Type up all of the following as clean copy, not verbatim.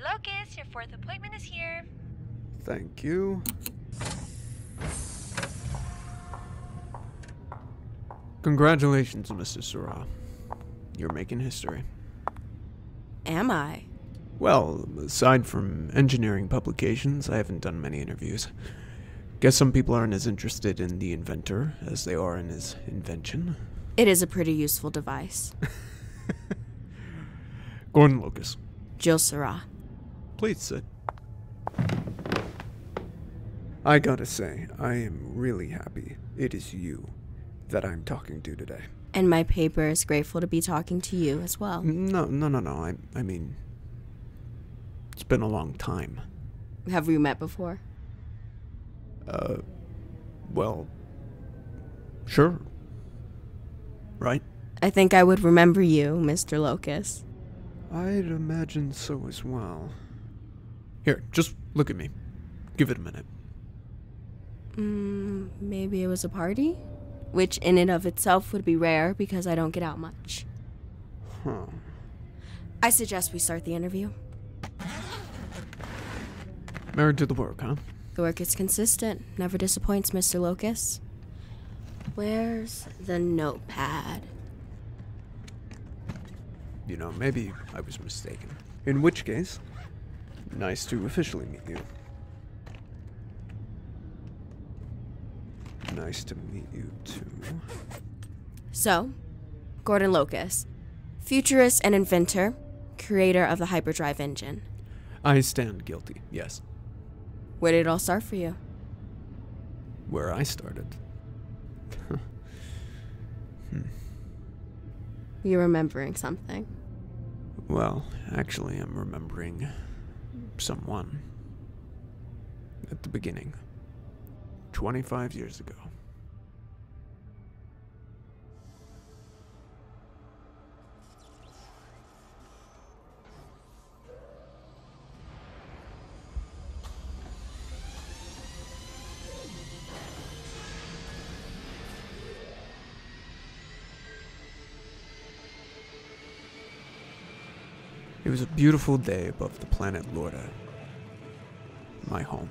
Locus, your 4th appointment is here. Thank you. Congratulations, Mr. Roth. You're making history. Am I? Well, aside from engineering publications, I haven't done many interviews. Guess some people aren't as interested in the inventor as they are in his invention. It is a pretty useful device. Gordon Locus. Julius Jaramillo. Please sit. I gotta say, I am really happy it is you that I'm talking to today. And my paper is grateful to be talking to you as well. No. I mean, it's been a long time. Have we met before? Well, sure. Right? I think I would remember you, Mr. Locus. I'd imagine so as well. Here, just look at me. Give it a minute. Maybe it was a party? Which in and of itself would be rare because I don't get out much. Huh. I suggest we start the interview. Married to the work, huh? The work is consistent. Never disappoints, Mr. Locus. Where's the notepad? You know, maybe I was mistaken. In which case, nice to officially meet you. Nice to meet you, too. So, Gordon Locus, futurist and inventor, creator of the Hyperdrive Engine. I stand guilty, yes. Where did it all start for you? Where I started. You're remembering something. Well, actually, I'm remembering someone. At the beginning. 25 years ago. It was a beautiful day above the planet Lorda, my home.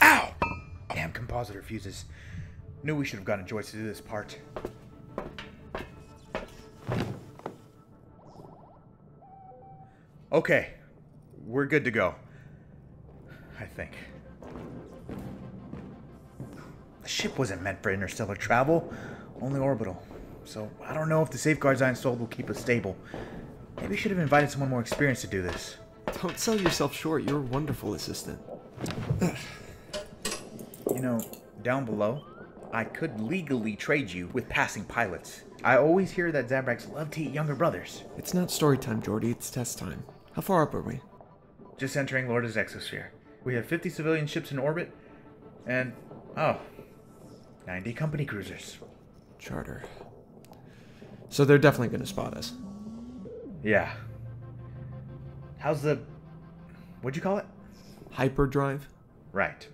Ow! Damn compositor fuses. Knew we should have gotten Joyce to do this part. Okay, we're good to go. I think. The ship wasn't meant for interstellar travel, only orbital. So I don't know if the safeguards I installed will keep us stable. Maybe we should have invited someone more experienced to do this. Don't sell yourself short, you're a wonderful assistant. You know, down below, I could legally trade you with passing pilots. I always hear that Zabraks love to eat younger brothers. It's not story time, Jordy, it's test time. How far up are we? Just entering Lorda's exosphere. We have 50 civilian ships in orbit, and, 90 company cruisers. Charter. So they're definitely going to spot us. Yeah. How's the... what'd you call it? Hyperdrive? Right.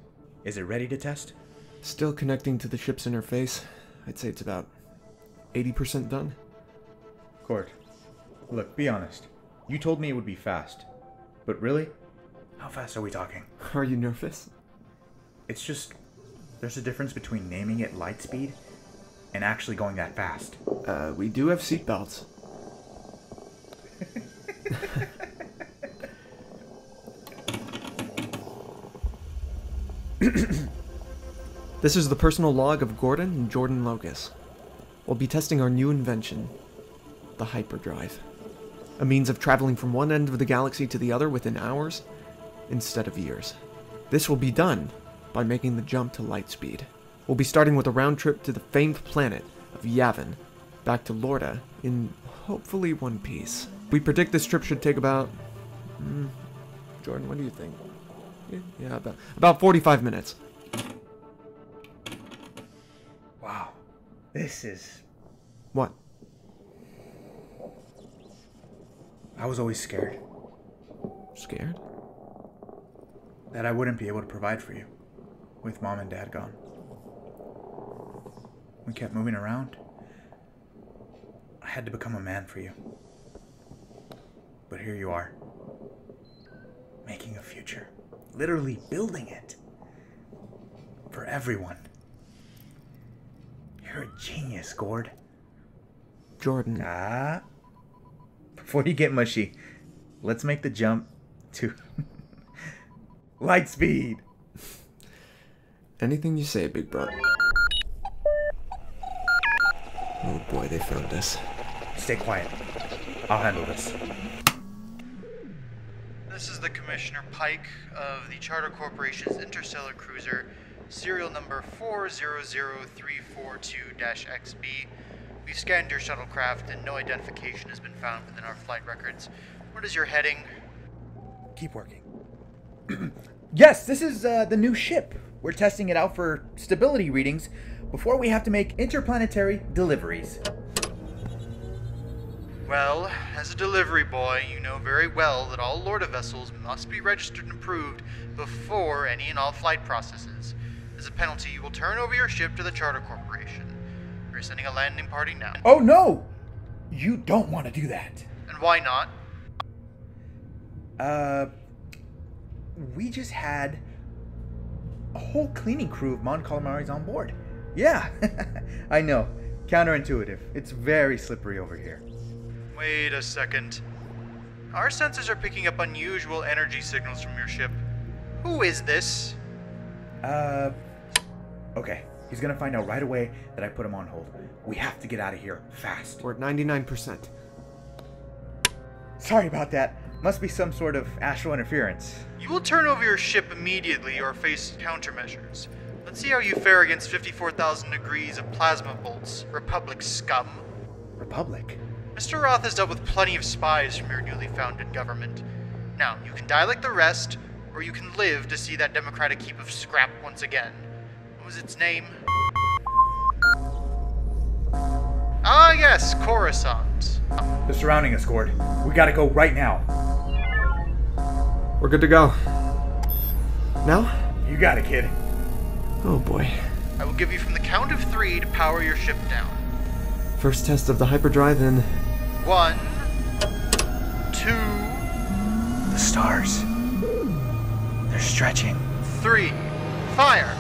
Is it ready to test? Still connecting to the ship's interface. I'd say it's about 80% done. Court. Look, be honest. You told me it would be fast. But really? How fast are we talking? Are you nervous? It's just... there's a difference between naming it Lightspeed and actually going that fast. We do have seatbelts. This is the personal log of Gordon and Jordan Locus. We'll be testing our new invention, the Hyperdrive. A means of traveling from one end of the galaxy to the other within hours instead of years. This will be done by making the jump to Lightspeed. We'll be starting with a round trip to the famed planet of Yavin, back to Lorda in hopefully one piece. We predict this trip should take about... Jordan, what do you think? Yeah, about 45 minutes. Wow. This is... What? I was always scared Scared? that I wouldn't be able to provide for you. with Mom and Dad gone. We kept moving around. I had to become a man for you. But here you are. Making a future. Literally building it. For everyone. You're a genius, Gord. Jordan. Before you get mushy, let's make the jump to Lightspeed. Anything you say, big brother. Oh boy, they found us. Stay quiet. I'll handle this. This is the Commissioner Pike of the Charter Corporation's interstellar cruiser, serial number 400342-XB. We've scanned your shuttlecraft and no identification has been found within our flight records. What is your heading? Keep working. Yes, this is the new ship. We're testing it out for stability readings before we have to make interplanetary deliveries. Well, as a delivery boy, you know very well that all Lorda vessels must be registered and approved before any and all flight processes. As a penalty, you will turn over your ship to the Charter Corporation. We're sending a landing party now. Oh no! You don't want to do that. And why not? We just had a whole cleaning crew of Mon Calamaris on board. Yeah, I know. Counterintuitive. It's very slippery over here. Wait a second. Our sensors are picking up unusual energy signals from your ship. Who is this? Okay. He's gonna find out right away that I put him on hold. We have to get out of here fast. We're at 99%. Sorry about that. Must be some sort of astral interference. You will turn over your ship immediately or face countermeasures. Let's see how you fare against 54,000 degrees of plasma bolts, Republic scum. Republic? Mr. Roth has dealt with plenty of spies from your newly founded government. Now, you can die like the rest, or you can live to see that democratic heap of scrap once again. What was its name? Ah, yes, Coruscant. They're surrounding us, Gord. We gotta go right now. We're good to go. Now? You got it, kid. Oh boy. I will give you from the count of 3 to power your ship down. First test of the hyperdrive in... 1, 2, The stars. They're stretching. 3. Fire!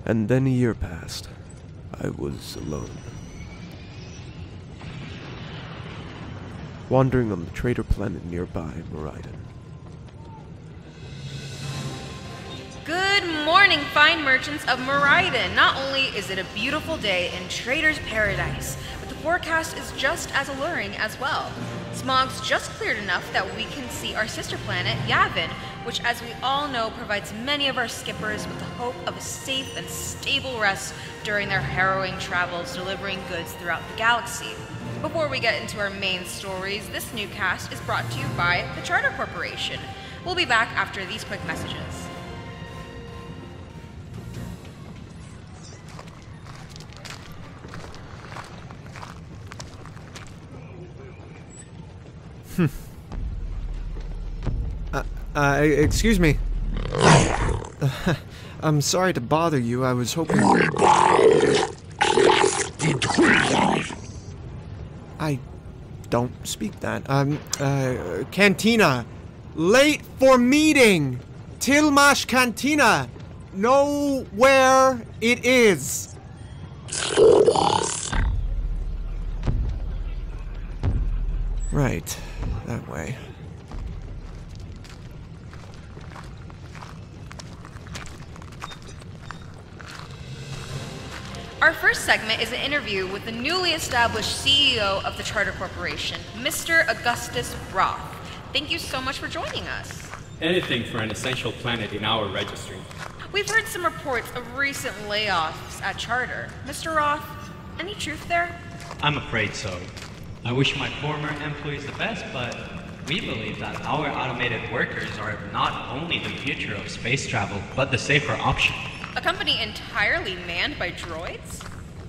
And then a year passed. I was alone. Wandering on the trader planet nearby, Meriden. Good morning, fine merchants of Meriden. Not only is it a beautiful day in Trader's Paradise, but the forecast is just as alluring as well. Smog's just cleared enough that we can see our sister planet, Yavin, which, as we all know, provides many of our skippers with the hope of a safe and stable rest during their harrowing travels delivering goods throughout the galaxy. Before we get into our main stories, this new cast is brought to you by the Charter Corporation. We'll be back after these quick messages. Excuse me. I'm sorry to bother you. I was hoping... I don't speak that. Cantina. Late for meeting. Tilmash Cantina. Know where it is. Right. That way. Our first segment is an interview with the newly established CEO of the Charter Corporation, Mr. Augustus Roth. Thank you so much for joining us. Anything for an essential planet in our registry. We've heard some reports of recent layoffs at Charter. Mr. Roth, any truth there? I'm afraid so. I wish my former employees the best, but we believe that our automated workers are not only the future of space travel, but the safer option. A company entirely manned by droids?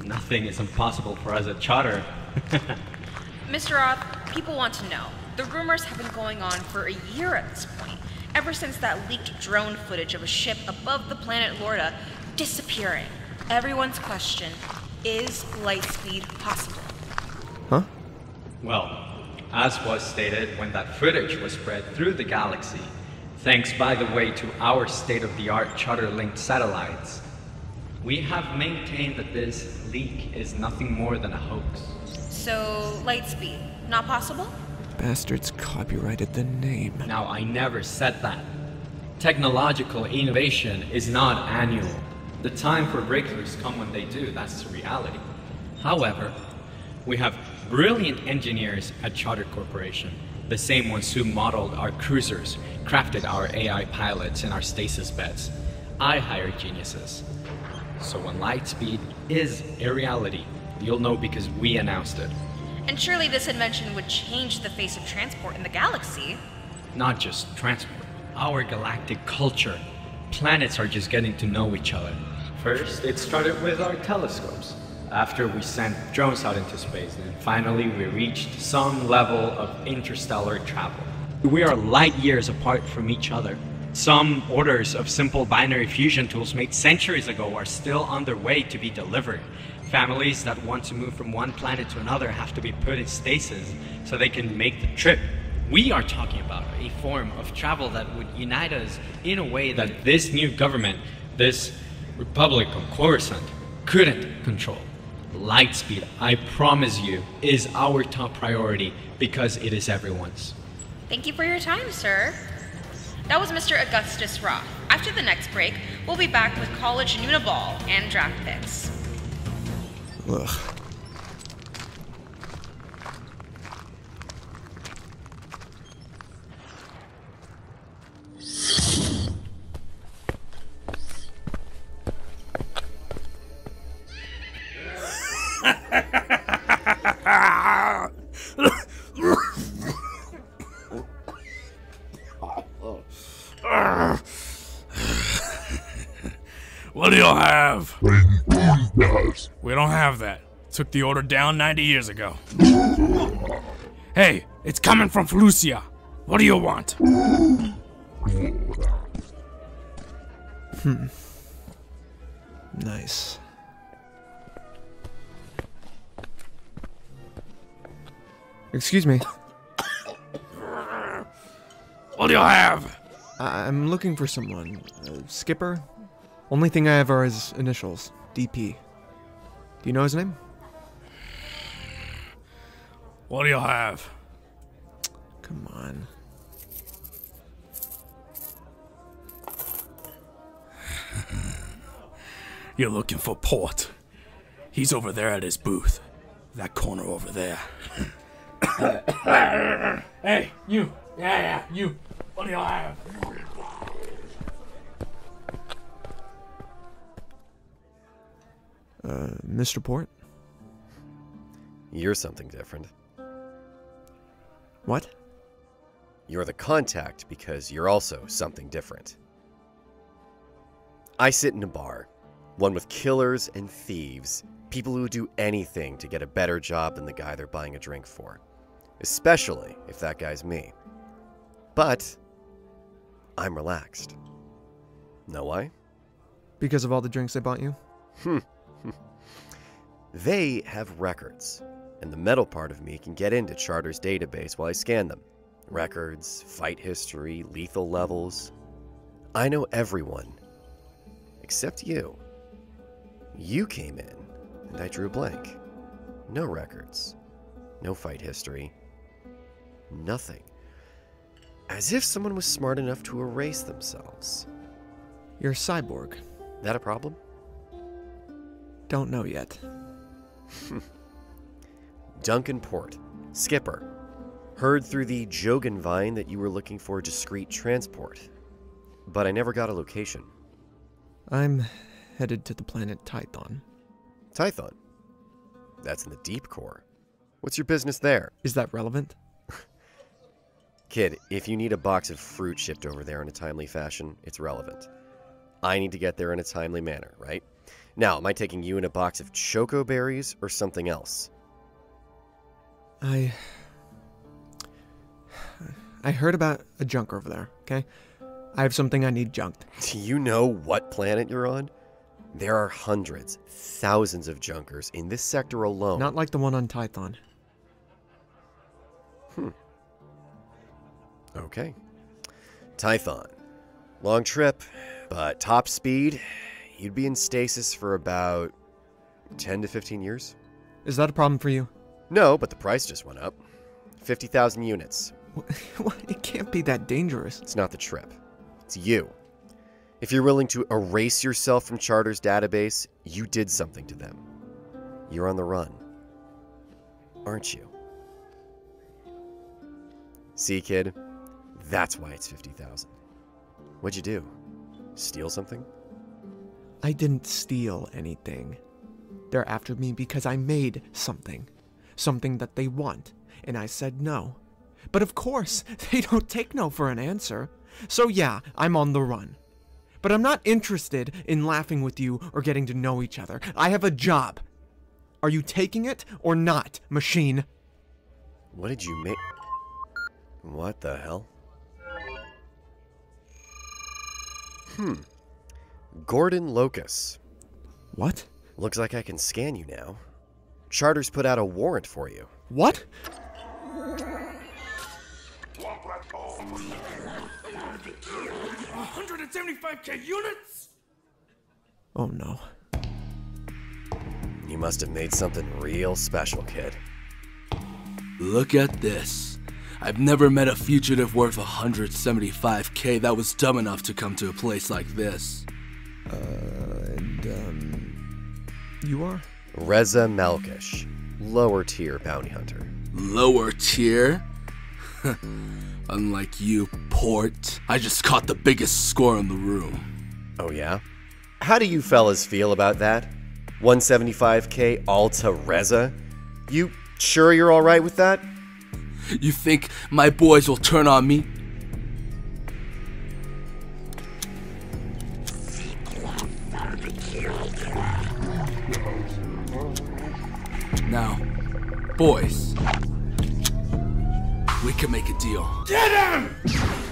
Nothing is impossible for us at Charter. Mr. Roth, people want to know. The rumors have been going on for a year at this point, ever since that leaked drone footage of a ship above the planet Lorda disappearing. Everyone's question, is Lightspeed possible? Huh? Well, as was stated when that footage was spread through the galaxy, thanks, by the way, to our state-of-the-art Charter-linked satellites, we have maintained that this leak is nothing more than a hoax. So, Lightspeed, not possible? Bastards copyrighted the name. Now, I never said that. Technological innovation is not annual. The time for breakthroughs come when they do, that's the reality. However, we have brilliant engineers at Charter Corporation, the same ones who modeled our cruisers, crafted our AI pilots and our stasis beds. I hired geniuses. So when Lightspeed is a reality, you'll know because we announced it. And surely this invention would change the face of transport in the galaxy. Not just transport, our galactic culture. Planets are just getting to know each other. First, it started with our telescopes. After we sent drones out into space, and finally we reached some level of interstellar travel. We are light years apart from each other. Some orders of simple binary fusion tools made centuries ago are still on their way to be delivered. Families that want to move from one planet to another have to be put in stasis so they can make the trip. We are talking about a form of travel that would unite us in a way that this new government, this Republic of Coruscant, couldn't control. Lightspeed, I promise you, is our top priority because it is everyone's. Thank you for your time, sir. That was Mr. Augustus Roth. After the next break, we'll be back with college Nunaball and draft picks. Ugh. What do you have? We don't have that. Took the order down 90 years ago. Hey, it's coming from Felucia. What do you want? Nice. Excuse me. What do you have? I'm looking for someone. Skipper? Only thing I have are his initials. DP. Do you know his name? What do you have? Come on. You're looking for Port. He's over there at his booth. That corner over there. Hey, you. Yeah, you. What do you have? Mr. Port? You're something different. What? You're the contact because you're also something different. I sit in a bar, one with killers and thieves, people who do anything to get a better job than the guy they're buying a drink for. especially if that guy's me. But I'm relaxed. Know why? Because of all the drinks they bought you? They have records, and the metal part of me can get into Charter's database while I scan them. Records, fight history, lethal levels. I know everyone. Except you. You came in, and I drew a blank. No records. No fight history. Nothing. As if someone was smart enough to erase themselves. You're a cyborg. That a problem? Don't know yet. Duncan Port, skipper. Heard through the Jogan vine that you were looking for discreet transport. But I never got a location. I'm headed to the planet Tython. Tython? That's in the deep core. What's your business there? Is that relevant? Kid, if you need a box of fruit shipped over there in a timely fashion, it's relevant. I need to get there in a timely manner, right? Now, am I taking you in a box of choco berries or something else? I heard about a junker over there, okay? I have something I need junked. Do you know what planet you're on? There are hundreds, thousands of junkers in this sector alone. Not like the one on Tython. Okay. Tython. Long trip, but top speed, you'd be in stasis for about 10 to 15 years. Is that a problem for you? No, but the price just went up. 50,000 units. It can't be that dangerous. It's not the trip. It's you. If you're willing to erase yourself from Charter's database, you did something to them. You're on the run. Aren't you? See, kid? That's why it's 50,000. What'd you do? Steal something? I didn't steal anything. They're after me because I made something. Something that they want. And I said no. But of course, they don't take no for an answer. So yeah, I'm on the run. But I'm not interested in laughing with you or getting to know each other. I have a job. Are you taking it or not, machine? What did you make? What the hell? Gordon Locus. What? Looks like I can scan you now. Charter's put out a warrant for you. What? 175K units? Oh no. You must have made something real special, kid. Look at this. I've never met a fugitive worth 175K that was dumb enough to come to a place like this. You are? Reza Malkish, lower tier bounty hunter. Lower tier? Unlike you, Port. I just caught the biggest score in the room. Oh yeah? How do you fellas feel about that? 175K all to Reza? You sure you're alright with that? You think my boys will turn on me? Now, boys, we can make a deal. Get him!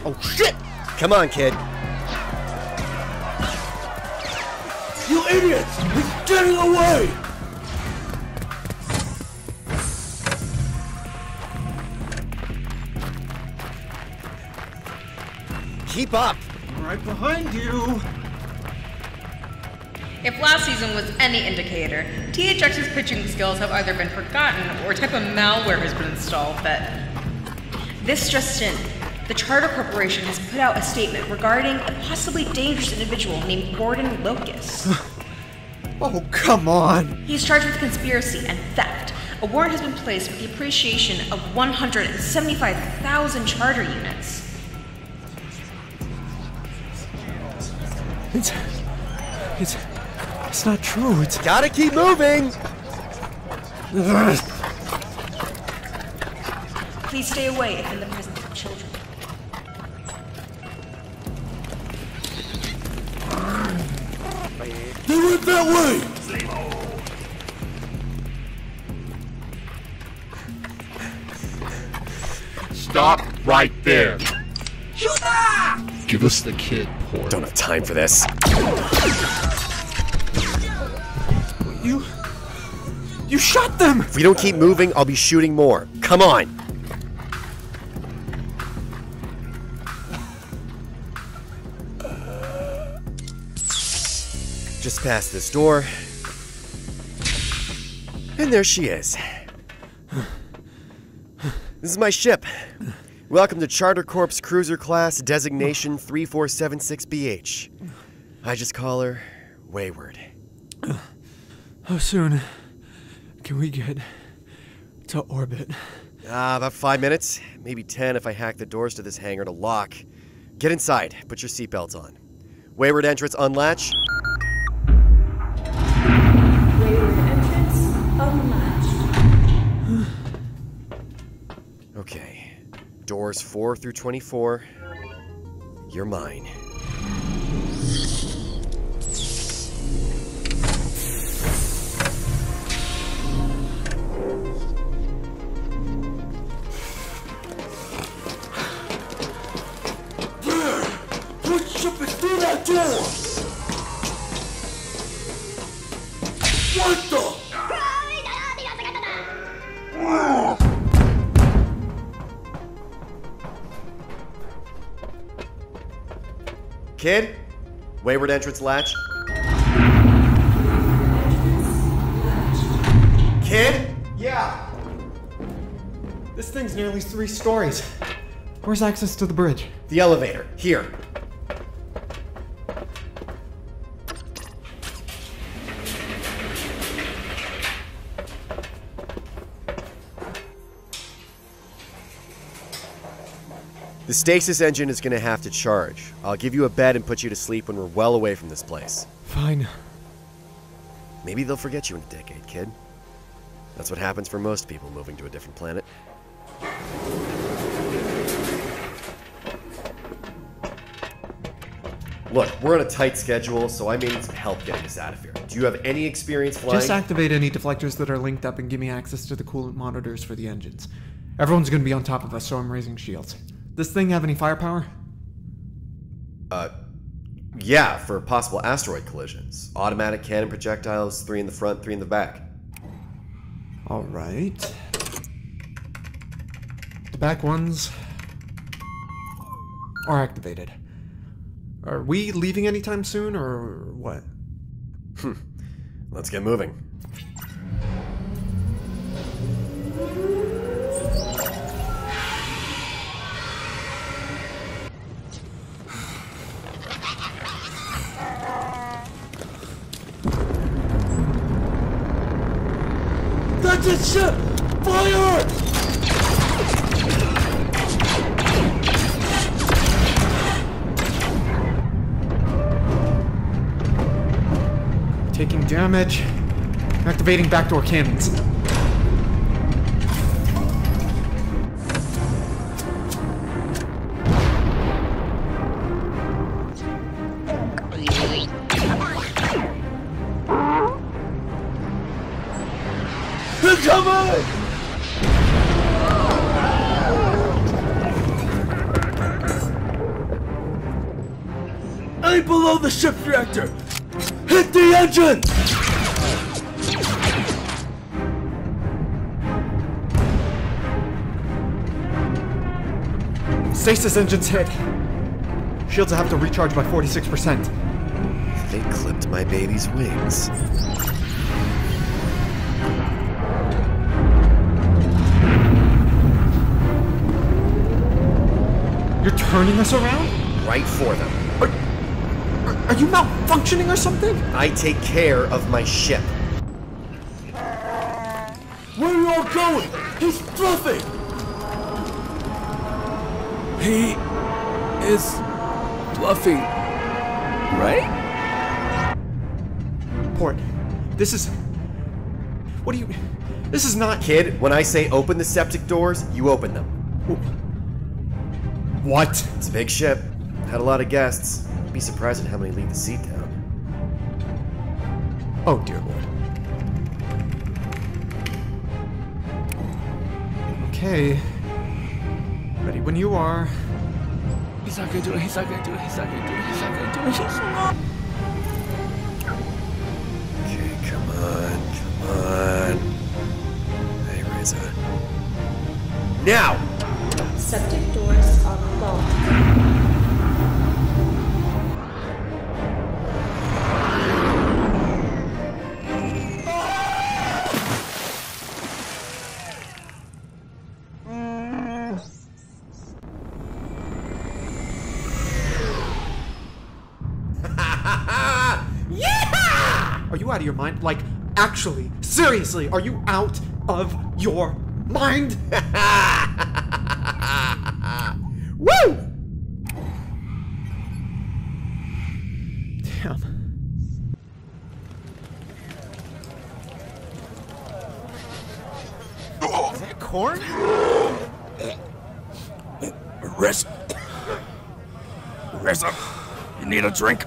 Oh shit! Come on, kid. You idiots! He's getting away! Keep up! Right behind you! If last season was any indicator, THX's pitching skills have either been forgotten or a type of malware has been installed that... This just in, the Charter Corporation has put out a statement regarding a possibly dangerous individual named Gordon Locus. Oh, come on! He's charged with conspiracy and theft. A warrant has been placed with the appreciation of 175,000 Charter units. It's not true. It's gotta keep moving! Please stay away if in the presence of children. They went that way! Stop right there. Give us the kid, Port. Don't have time for this. You shot them! If we don't keep moving, I'll be shooting more. Come on! Just past this door. And there she is. This is my ship. Welcome to Charter Corp's Cruiser Class Designation 3476BH. I just call her Wayward. How soon can we get to orbit? About 5 minutes. Maybe 10 if I hack the doors to this hangar to lock. Get inside. Put your seatbelts on. Wayward entrance unlatch. Wayward entrance unlatched. Okay. Doors 4 through 24. You're mine. Through that door! What the? Kid? Wayward entrance latch. Kid? Yeah. This thing's nearly 3 stories. Where's access to the bridge? The elevator. Here. The stasis engine is going to have to charge. I'll give you a bed and put you to sleep when we're well away from this place. Fine. Maybe they'll forget you in a decade, kid. That's what happens for most people moving to a different planet. Look, we're on a tight schedule, so I may need some help getting us out of here. Do you have any experience flying? Just activate any deflectors that are linked up and give me access to the coolant monitors for the engines. Everyone's gonna be on top of us, so I'm raising shields. Does this thing have any firepower? Yeah, for possible asteroid collisions. Automatic cannon projectiles, 3 in the front, 3 in the back. Alright. The back ones are activated. Are we leaving anytime soon, or what? Let's get moving. That's a ship! Fire! Taking damage. Activating backdoor cannons. Come on! Aim below the ship reactor! Hit the engine! Stasis engines hit. Shields have to recharge by 46%. They clipped my baby's wings. You're turning us around? Right for them. Are you malfunctioning or something? I take care of my ship. Where are you all going? He's bluffing! He is bluffing, right? Port, this is... What do you... This is not... Kid, when I say open the septic doors, you open them. What? It's a big ship. Had a lot of guests. Be surprised at how many leave the seat down. Oh, dear Lord. Okay. when you are. He's not gonna do it, he's not gonna do it, he's not gonna do it, he's not gonna do it, he's not. Okay, come on. Hey, Reza. Now! Septic doors are clogged. Are you out of your mind? Like, actually, seriously, are you out of your mind? Woo! Damn. Is that corn? Reza, you need a drink?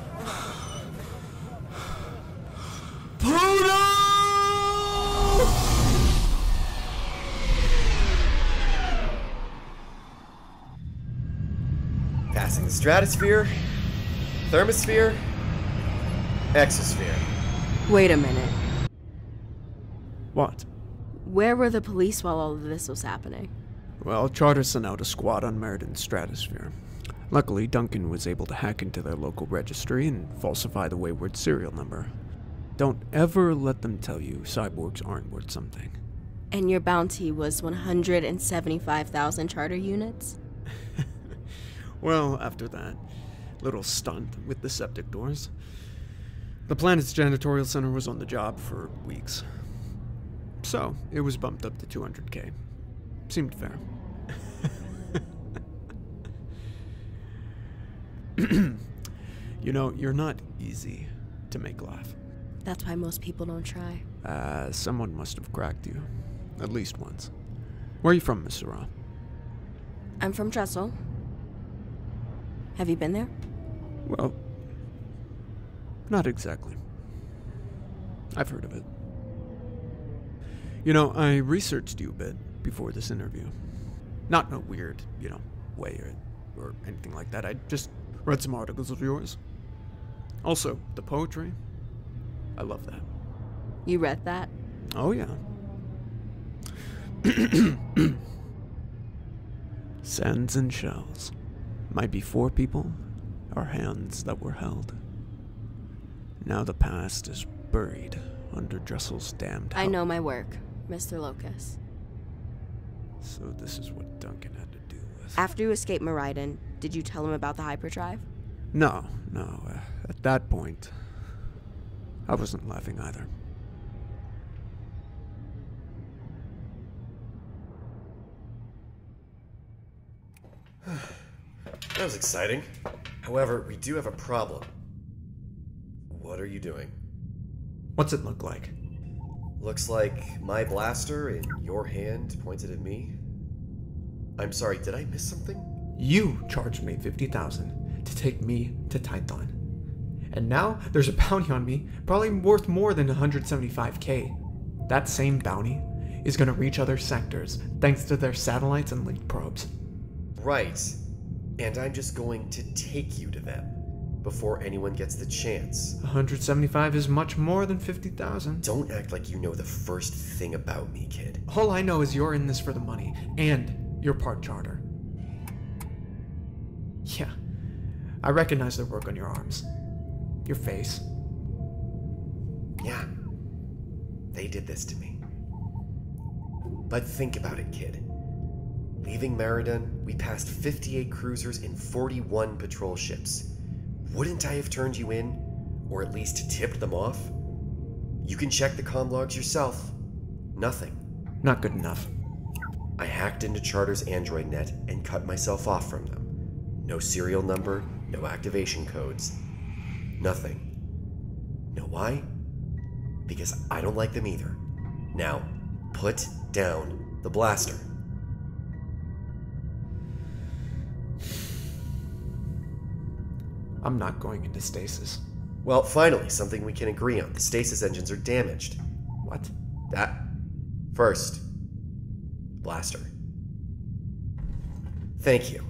Passing the stratosphere, thermosphere, exosphere. Wait a minute. What? Where were the police while all of this was happening? Well, Charter sent out a squad on Meriden's stratosphere. Luckily, Duncan was able to hack into their local registry and falsify the wayward serial number. Don't ever let them tell you cyborgs aren't worth something. And your bounty was 175,000 charter units? Well, after that little stunt with the septic doors, the planet's janitorial center was on the job for weeks. So, it was bumped up to 200K. Seemed fair. You know, you're not easy to make laugh. That's why most people don't try. Someone must have cracked you. At least once. Where are you from, Mr. Roth? I'm from Trestle. Have you been there? Well, not exactly. I've heard of it. You know, I researched you a bit before this interview. Not in a weird, way or anything like that. I just read some articles of yours. Also, the poetry. I love that. You read that? Oh, yeah. Sands and shells. Might be for people, or hands that were held. Now the past is buried under Dressel's damned hell. I know my work, Mr. Locus. So this is what Duncan had to do with. After you escaped Meriden, did you tell him about the hyperdrive? No. At that point, I wasn't laughing either. That was exciting. However, we do have a problem. What are you doing? What's it look like? Looks like my blaster in your hand pointed at me. I'm sorry, did I miss something? You charged me 50,000 to take me to Tython. And now there's a bounty on me, probably worth more than 175K. That same bounty is going to reach other sectors thanks to their satellites and linked probes. Right. And I'm just going to take you to them before anyone gets the chance. 175 is much more than 50,000. Don't act like you know the first thing about me, kid. All I know is you're in this for the money, and you're part Charter. Yeah, I recognize the work on your arms. Your face. Yeah, they did this to me. But think about it, kid. Leaving Meriden, we passed 58 cruisers and 41 patrol ships. Wouldn't I have turned you in, or at least tipped them off? You can check the comm logs yourself. Nothing. Not good enough. I hacked into Charter's Android net and cut myself off from them. No serial number, no activation codes. Nothing. Know why? Because I don't like them either. Now, put down the blaster. I'm not going into stasis. Well, finally, something we can agree on. The stasis engines are damaged. What? That. First. Blaster. Thank you.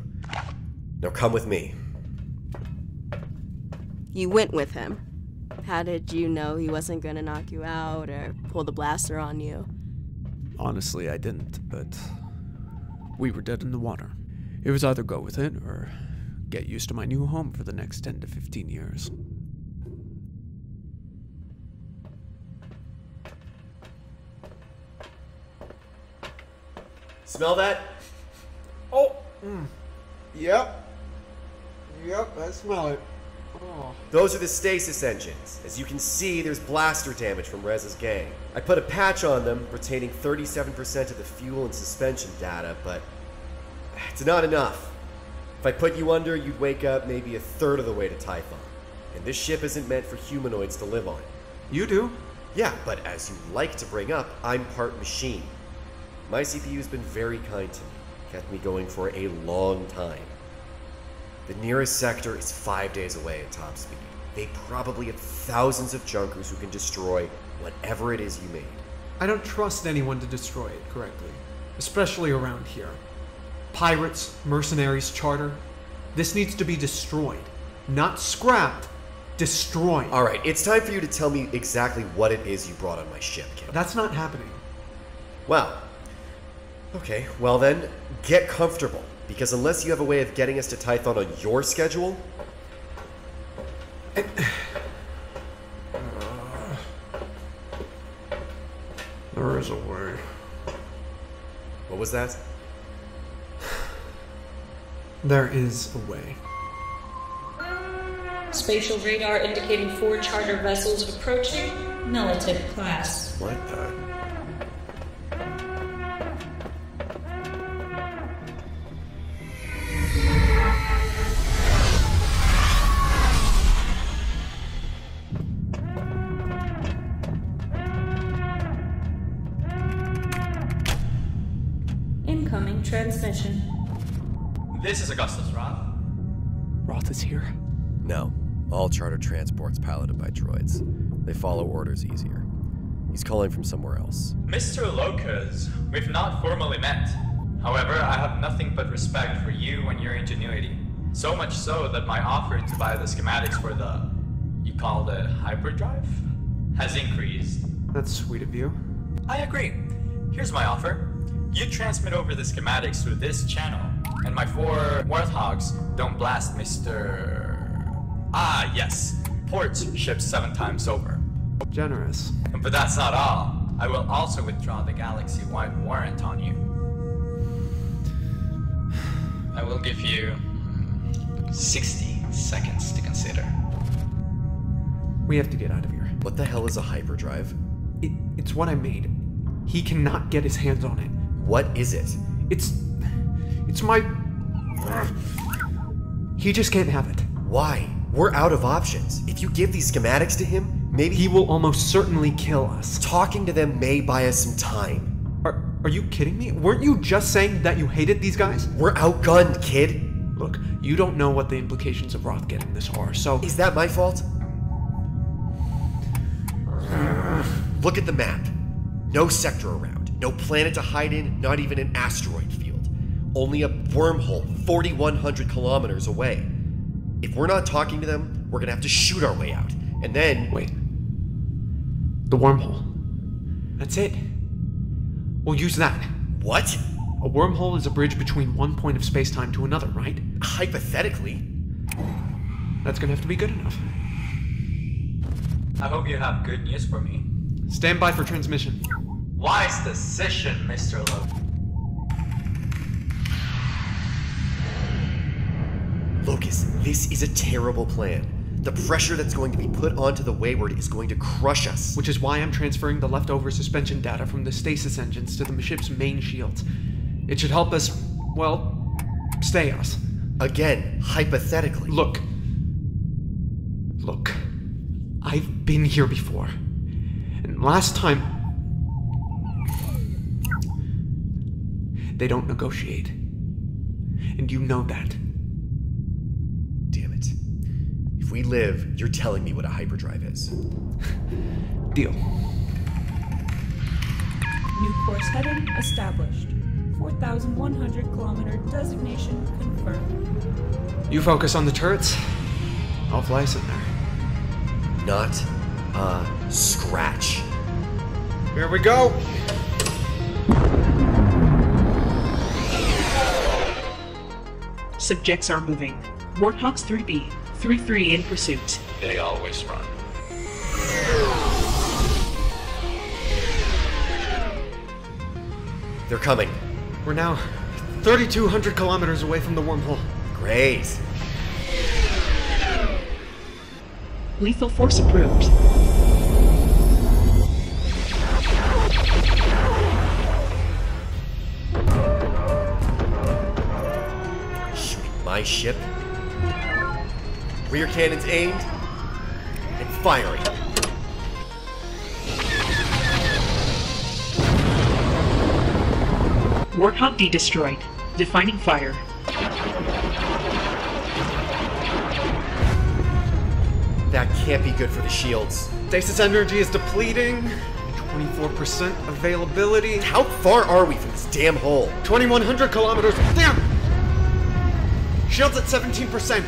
Now come with me. You went with him. How did you know he wasn't gonna knock you out or pull the blaster on you? Honestly, I didn't, but we were dead in the water. It was either go with it or get used to my new home for the next 10 to 15 years. Smell that? Oh! Yep. Yep, I smell it. Oh. Those are the stasis engines. As you can see, there's blaster damage from Rez's gang. I put a patch on them, retaining 37% of the fuel and suspension data, but it's not enough. If I put you under, you'd wake up maybe a third of the way to Typhon. And this ship isn't meant for humanoids to live on. You do? Yeah, but as you like to bring up, I'm part machine. My CPU's been very kind to me, kept me going for a long time. The nearest sector is 5 days away at top speed. They probably have thousands of junkers who can destroy whatever it is you made. I don't trust anyone to destroy it correctly, especially around here. Pirates, mercenaries, charter. This needs to be destroyed. Not scrapped, destroyed. Alright, it's time for you to tell me exactly what it is you brought on my ship, kid. That's not happening. Wow. Okay, well then, get comfortable. Because unless you have a way of getting us to Typhon on your schedule... There is a way. What was that? There is a way. Spatial radar indicating 4 charter vessels approaching. Melitip class. What the... Incoming transmission. This is Augustus Roth. Roth is here? No. All charter transports piloted by droids. They follow orders easier. He's calling from somewhere else. Mr. Locus, we've not formally met. However, I have nothing but respect for you and your ingenuity. So much so that my offer to buy the schematics for the... you call it Hyperdrive? Has increased. That's sweet of you. I agree. Here's my offer. You transmit over the schematics through this channel, and my 4 Warthogs don't blast Mr... Ah, yes. Port's ship 7 times over. Generous. But that's not all. I will also withdraw the galaxy-wide warrant on you. I will give you 60 seconds to consider. We have to get out of here. What the hell is a hyperdrive? It's what I made. He cannot get his hands on it. What is it? It's my... He just can't have it. Why? We're out of options. If you give these schematics to him, maybe... He will almost certainly kill us. Talking to them may buy us some time. Are you kidding me? Weren't you just saying that you hated these guys? We're outgunned, kid. Look, you don't know what the implications of Roth getting this are, so... Is that my fault? Look at the map. No sector around. No planet to hide in, not even an asteroid field. Only a wormhole 4,100 kilometers away. If we're not talking to them, we're gonna have to shoot our way out. And then... Wait. The wormhole. That's it. We'll use that. What? A wormhole is a bridge between one point of space-time to another, right? Hypothetically. That's gonna have to be good enough. I hope you have good news for me. Stand by for transmission. Wise decision, Mr. Lowe. Locus, this is a terrible plan. The pressure that's going to be put onto the Wayward is going to crush us. Which is why I'm transferring the leftover suspension data from the stasis engines to the ship's main shields. It should help us, well, stay us. Again, hypothetically. Look. I've been here before. And last time... They don't negotiate. And you know that. Damn it. If we live, you're telling me what a hyperdrive is. Deal. New course heading established. 4,100 kilometer designation confirmed. You focus on the turrets. I'll fly us in there. Not a scratch. Here we go! Subjects are moving. Warthawks 3B, 3-3 in pursuit. They always run. They're coming. We're now 3,200 kilometers away from the wormhole. Great. Lethal force approved. Shooting my ship. Rear cannons aimed and firing. Warthog D destroyed. Defining fire. That can't be good for the shields. Stasis energy is depleting. 24% availability. How far are we from this damn hole? 2,100 kilometers. Damn! Shields at 17%.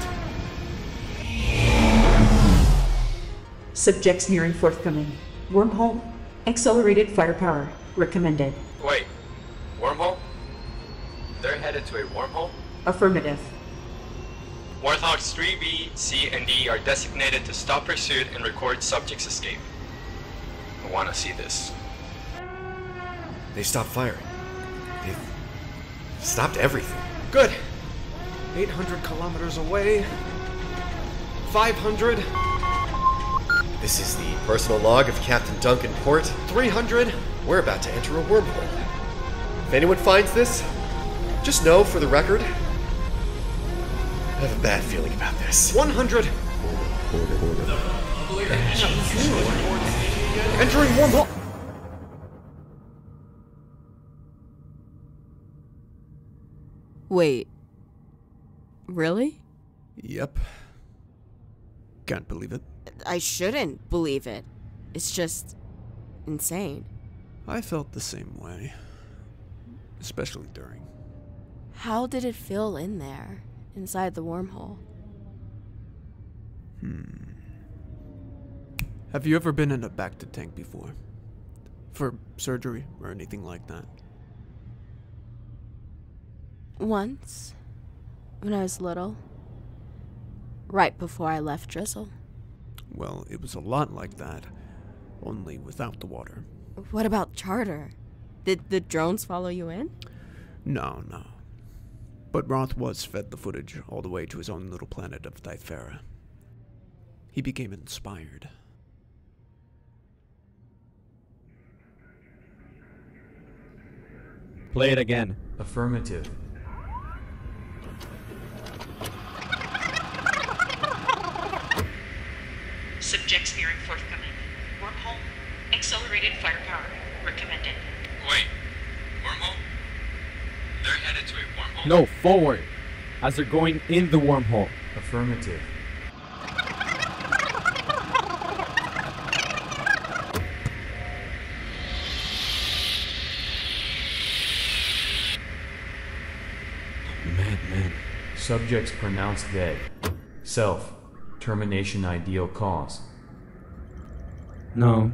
Subjects nearing forthcoming. Wormhole. Accelerated firepower. Recommended. Wait. Wormhole? They're headed to a wormhole? Affirmative. Warthogs 3B, C, and D are designated to stop pursuit and record subject's escape. I want to see this. They stopped firing. They've stopped everything. Good. 800 kilometers away. 500. This is the personal log of Captain Duncan Port. 300. We're about to enter a wormhole. If anyone finds this, just know, for the record, I have a bad feeling about this. 100. Entering wormhole. Wait. Really? Yep. Can't believe it. I shouldn't believe it. It's just insane. I felt the same way. Especially during. How did it feel in there, inside the wormhole? Have you ever been in a Bacta tank before? For surgery or anything like that? Once, when I was little. Right before I left Drizzle. Well, it was a lot like that, only without the water. What about Charter? Did the drones follow you in? No. But Roth was fed the footage all the way to his own little planet of Thyphera. He became inspired. Play it again. Affirmative. Subjects nearing forthcoming. Wormhole. Accelerated firepower. Recommended. Wait. Wormhole? They're headed to a wormhole? No, forward. As they're going in the wormhole. Affirmative. Madman. Subjects pronounced dead. Self. Termination ideal cause. No.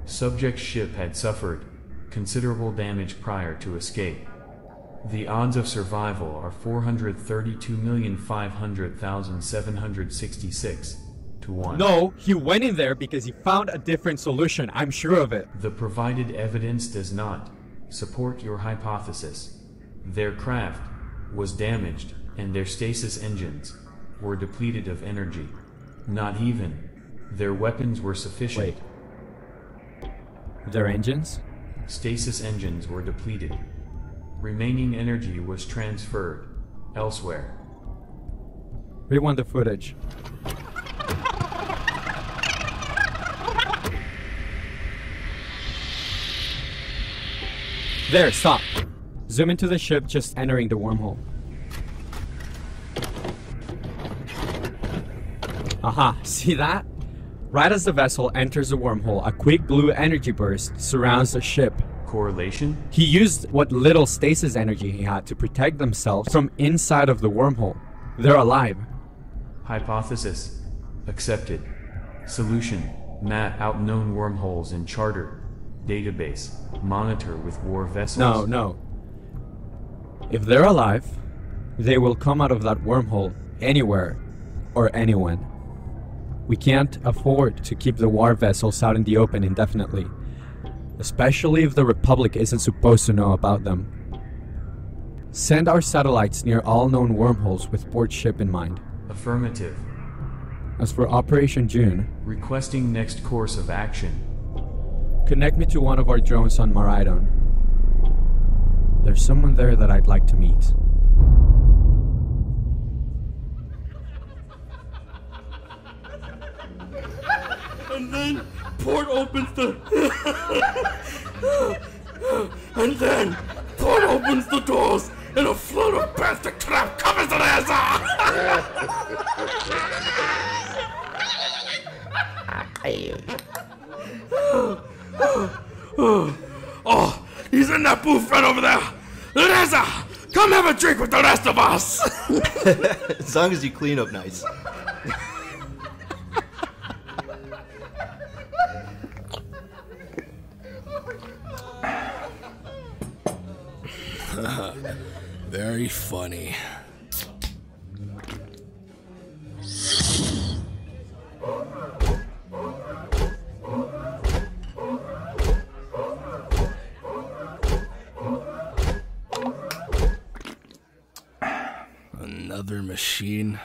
Subject's ship had suffered considerable damage prior to escape. The odds of survival are 432,500,766 to 1. No, he went in there because he found a different solution. I'm sure of it. The provided evidence does not support your hypothesis. Their craft was damaged and their stasis engines were depleted of energy. Not even their weapons were sufficient. Wait. Their engines? Stasis engines were depleted. Remaining energy was transferred elsewhere. Rewind the footage. There, stop. Zoom into the ship just entering the wormhole. Aha, see that? Right as the vessel enters the wormhole, a quick blue energy burst surrounds the ship, Correlation? He used what little stasis energy he had to protect themselves from inside of the wormhole. They're alive. Hypothesis. Accepted. Solution. Map out known wormholes in charter. Database. Monitor with war vessels. No. If they're alive, they will come out of that wormhole anywhere or anyone. We can't afford to keep the war vessels out in the open indefinitely, especially if the Republic isn't supposed to know about them. Send our satellites near all known wormholes with port ship in mind. Affirmative. As for Operation June, requesting next course of action. Connect me to one of our drones on Maridon. There's someone there that I'd like to meet. And then Port opens the... and then Port opens the doors and a flood of bastard crap covers the ass. Oh, he's in that booth right over there. Teresa, come have a drink with the rest of us. As long as you clean up nice. Very funny. Another machine?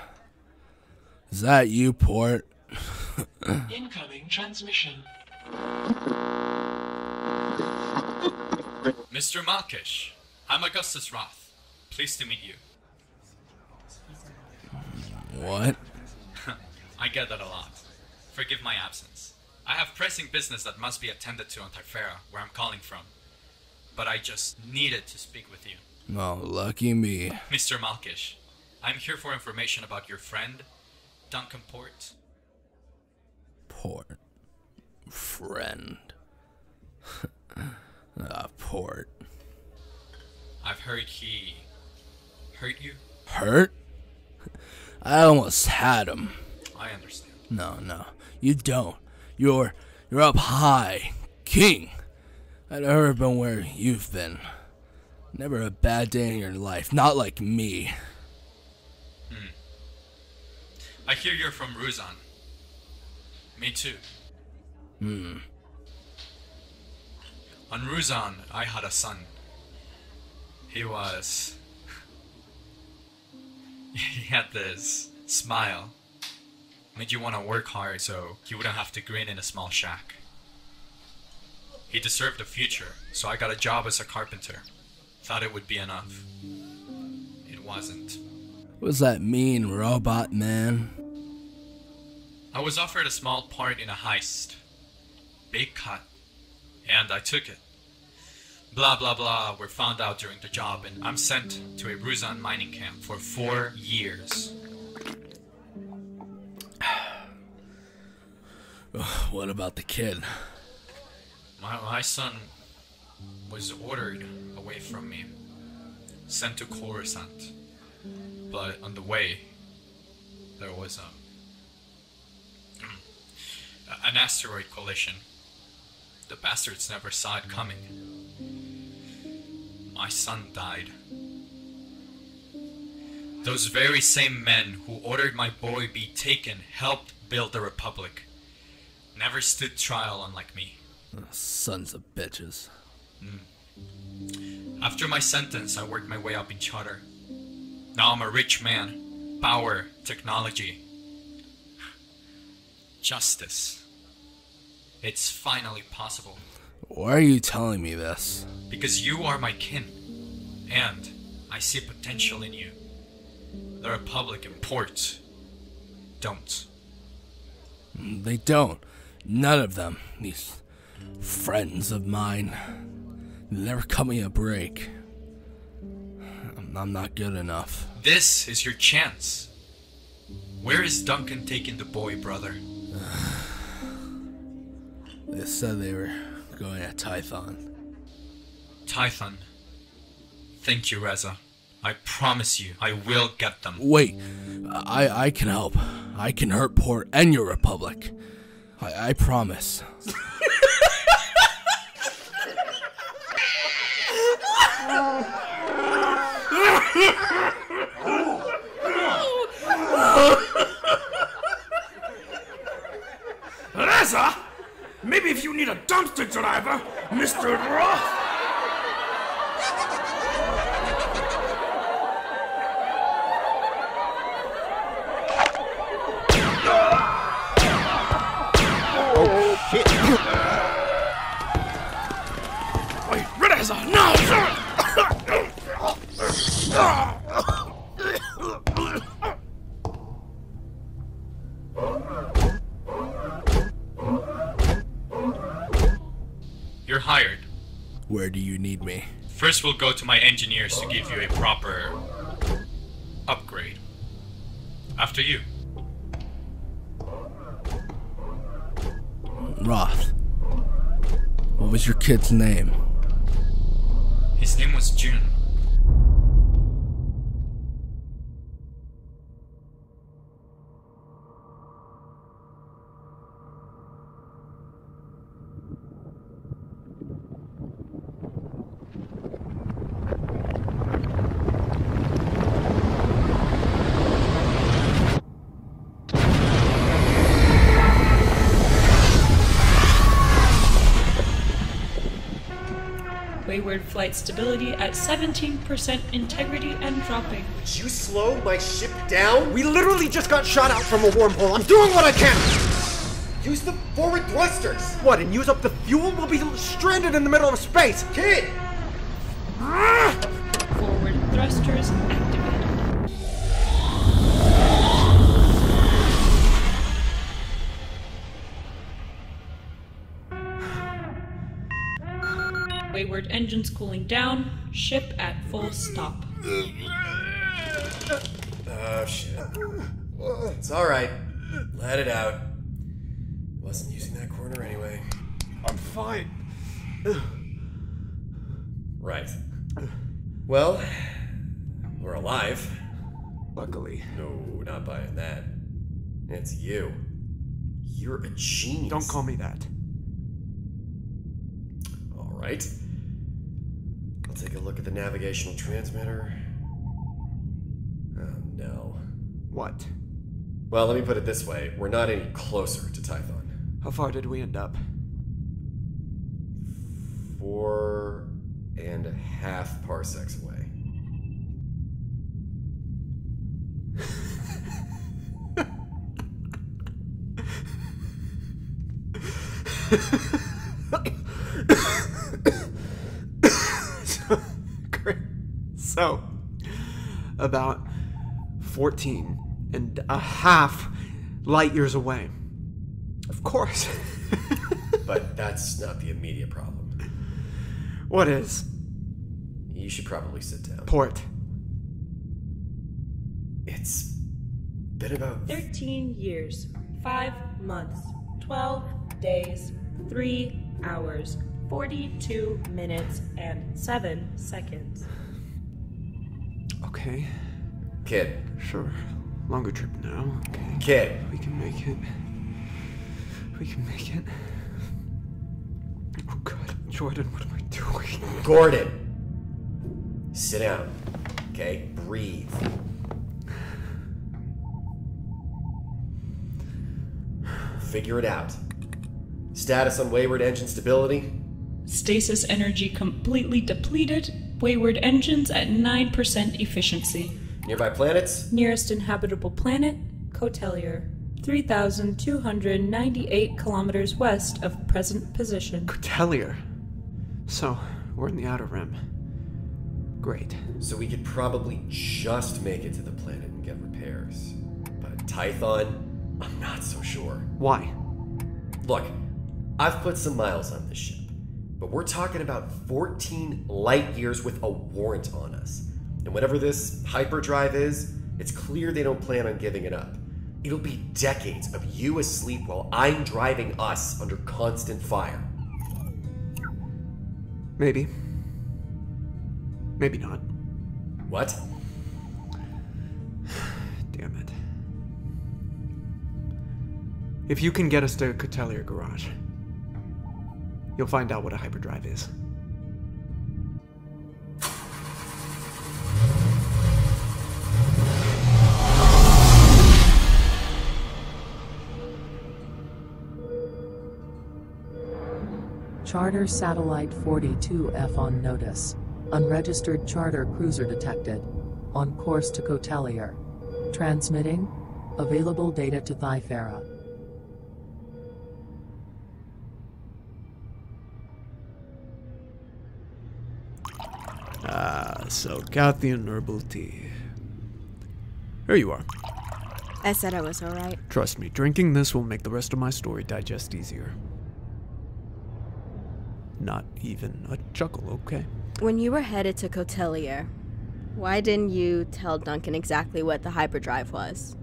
Is that you, Port? Incoming transmission. Mr. Malkish, I'm Augustus Roth. Pleased to meet you. What? I get that a lot. Forgive my absence. I have pressing business that must be attended to on Typhera, where I'm calling from. But I just needed to speak with you. Oh, lucky me. Mr. Malkish, I'm here for information about your friend, Duncan Port. Port. Friend. Port. I've heard he hurt you? Hurt? I almost had him. I understand. No, you don't. You're up high, king. I'd never been where you've been. Never a bad day in your life, not like me. I hear you're from Ruzan. Me too. On Ruzan, I had a son. He had this smile. Made you want to work hard so he wouldn't have to grin in a small shack. He deserved a future, so I got a job as a carpenter. Thought it would be enough. It wasn't. What does that mean, robot man? I was offered a small part in a heist. Big cut. And I took it. Blah blah blah were found out during the job, and I'm sent to a Ruzan mining camp for 4 years. What about the kid? My son was ordered away from me, sent to Coruscant. But on the way, there was an asteroid collision. The bastards never saw it coming. My son died. Those very same men who ordered my boy be taken helped build the Republic. Never stood trial unlike me. Sons of bitches. After my sentence, I worked my way up in charter. Now I'm a rich man. Power, technology, justice. It's finally possible. Why are you telling me this? Because you are my kin. And I see potential in you. The Republic and Port don't. They don't. None of them. These friends of mine. They never cut me a break. I'm not good enough. This is your chance. Where is Duncan taking the boy, brother? They said they were going to Tython. Tython. Thank you, Reza. I promise you, I will get them. Wait, I can help. I can hurt Port and your Republic. I promise. Reza? Maybe if you need a dumpster driver, Mr. Roth? Oh, shit. Wait, Reza, no, sir! You're hired. Where do you need me? First, we'll go to my engineers to give you a proper upgrade. After you. Roth. What was your kid's name? His name was June. Wayward flight stability at 17% integrity and dropping. Would you slow my ship down? We literally just got shot out from a wormhole. I'm doing what I can! Use the forward thrusters! What, and use up the fuel? We'll be stranded in the middle of space! Kid! Forward thrusters activated. Wayward engines cooling down. Ship at full stop. Oh, shit. It's alright. Let it out. Wasn't using that corner anyway. I'm fine. Right. Well, we're alive. Luckily. No, not buying that. It's you. You're a genius. Don't call me that. Alright. I'll take a look at the navigational transmitter. Oh no. What? Well, let me put it this way. We're not any closer to Tython. How far did we end up? 4.5 parsecs away. So, about 14.5 light years away. Of course. But that's not the immediate problem. What is? You should probably sit down. Port. It's been about 13 years, 5 months, 12 days, 3 hours, 42 minutes, and 7 seconds. Okay. Kid. Sure. Longer trip now. Okay. Kid. We can make it. We can make it. Oh god, Jordan, what am I doing? Gordon. Sit down. Okay? Breathe. Figure it out. Status on wayward engine stability? Stasis energy completely depleted. Wayward engines at 9% efficiency. Nearby planets? Nearest inhabitable planet, Cotelier. 3,298 kilometers west of present position. Cotelier. So, we're in the outer rim. Great. So we could probably just make it to the planet and get repairs. But Tython, I'm not so sure. Why? Look, I've put some miles on this ship, but we're talking about 14 light years with a warrant on us. And whatever this hyperdrive is, it's clear they don't plan on giving it up. It'll be decades of you asleep while I'm driving us under constant fire. Maybe. Maybe not. What? Damn it. If you can get us to Cotellier Garage, you'll find out what a hyperdrive is. Charter Satellite 42F on notice. Unregistered charter cruiser detected. On course to Cotellier. Transmitting. Available data to Thyfera. So Gathian herbal tea. Here you are. I said I was alright. Trust me, drinking this will make the rest of my story digest easier. Not even a chuckle, okay? When you were headed to Cotellier, why didn't you tell Duncan exactly what the hyperdrive was?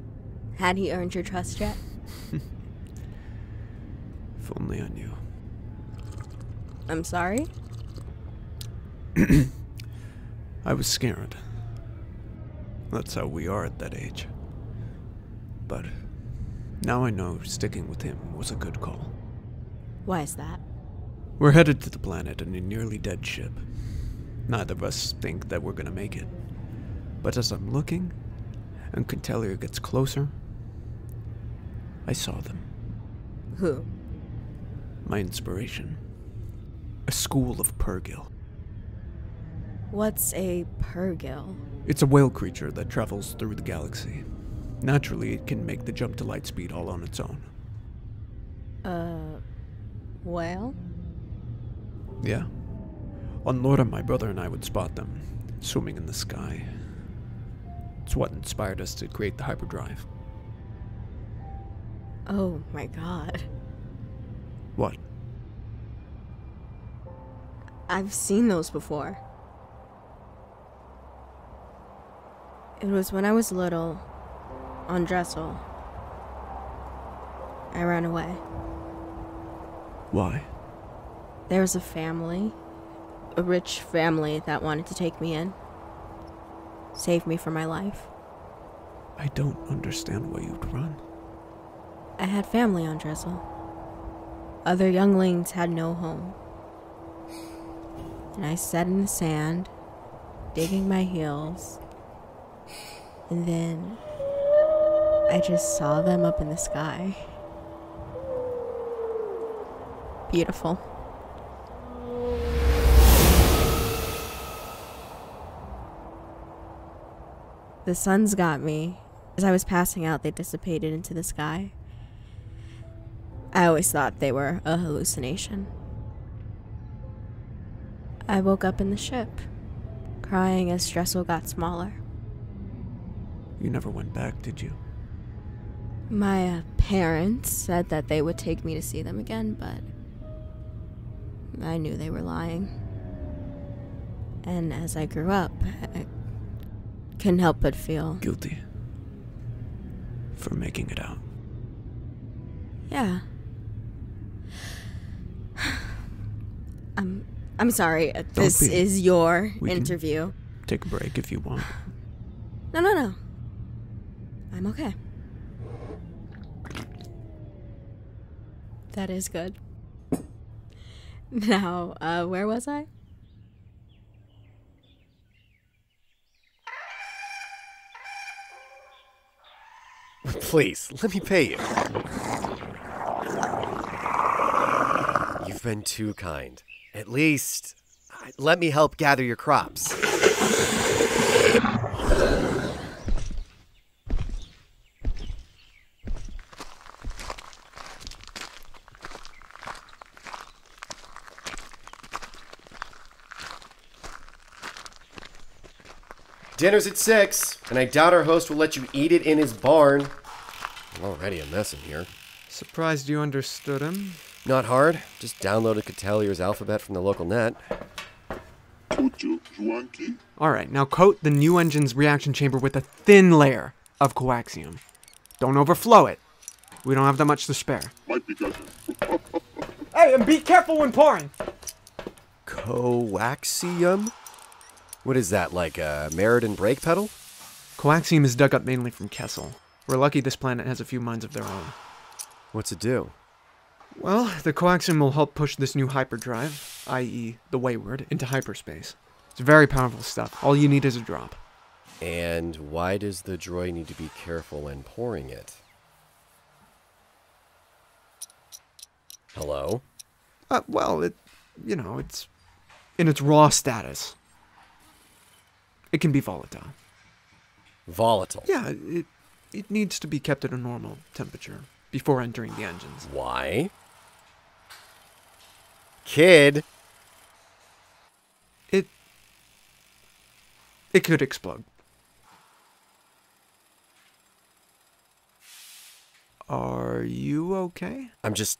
Had he earned your trust yet? If only I knew. I'm sorry? I was scared. That's how we are at that age. But now I know sticking with him was a good call. Why is that? We're headed to the planet in a nearly dead ship. Neither of us think that we're gonna make it. But as I'm looking, and Cotellier gets closer, I saw them. Who? My inspiration. A school of Purgil. What's a Purgil? It's a whale creature that travels through the galaxy. Naturally, it can make the jump to Lightspeed all on its own. Whale? Yeah. On Lorda, my brother and I would spot them, swimming in the sky. It's what inspired us to create the hyperdrive. Oh my god. What? I've seen those before. It was when I was little, on Dressel. I ran away. Why? There was a family, a rich family that wanted to take me in. Save me from my life. I don't understand why you'd run. I had family on Dressel. Other younglings had no home. And I sat in the sand, digging my heels. And then I just saw them up in the sky. Beautiful. The suns got me. As I was passing out, they dissipated into the sky. I always thought they were a hallucination. I woke up in the ship, crying as Dressel got smaller. You never went back, did you? My parents said that they would take me to see them again, but I knew they were lying. And as I grew up, I couldn't help but feel guilty for making it out. Yeah. I'm sorry. This is your interview. Take a break if you want. No. I'm okay. That is good. Now, where was I? Please, let me pay you. You've been too kind. At least, let me help gather your crops. Dinner's at 6, and I doubt our host will let you eat it in his barn. I'm already a mess in here. Surprised you understood him? Not hard. Just downloaded Cotellier's alphabet from the local net. Alright, now coat the new engine's reaction chamber with a thin layer of coaxium. Don't overflow it. We don't have that much to spare. Hey, and be careful when pouring! Coaxium? What is that, like a Meriden brake pedal? Coaxium is dug up mainly from Kessel. We're lucky this planet has a few minds of their own. What's it do? Well, the coaxium will help push this new hyperdrive, i.e. the Wayward, into hyperspace. It's very powerful stuff. All you need is a drop. And why does the droid need to be careful when pouring it? Hello? Well, it's in its raw status. It can be volatile. Volatile? Yeah, it needs to be kept at a normal temperature before entering the engines. Why? Kid! It could explode. Are you okay? I'm just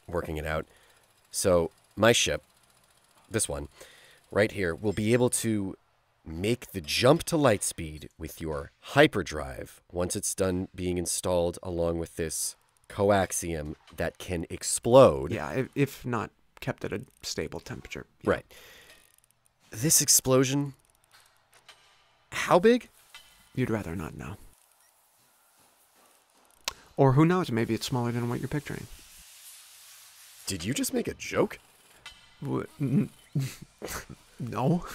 working it out. So, my ship, this one, right here, will be able to make the jump to Lightspeed with your hyperdrive once it's done being installed along with this coaxium that can explode. Yeah, if not kept at a stable temperature. Yeah. Right. This explosion, how big? You'd rather not know. Or who knows, maybe it's smaller than what you're picturing. Did you just make a joke? No.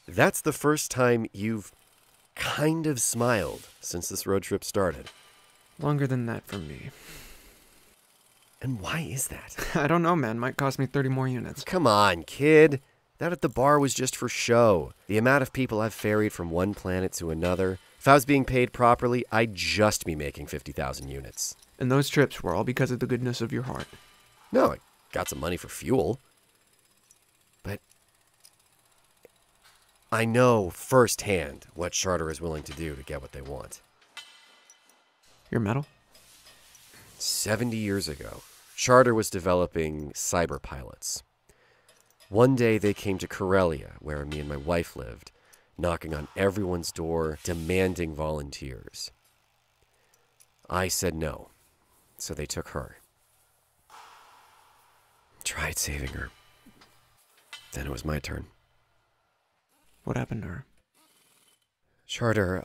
That's the first time you've kind of smiled since this road trip started. Longer than that for me. And why is that? I don't know, man. Might cost me 30 more units. Come on, kid. That at the bar was just for show. The amount of people I've ferried from one planet to another. If I was being paid properly, I'd just be making 50,000 units. And those trips were all because of the goodness of your heart. No, I got some money for fuel. But I know firsthand what Charter is willing to do to get what they want. Your metal? 70 years ago, Charter was developing cyber pilots. One day they came to Corellia, where me and my wife lived, knocking on everyone's door, demanding volunteers. I said no, so they took her. Tried saving her. Then it was my turn. What happened to her? Charter,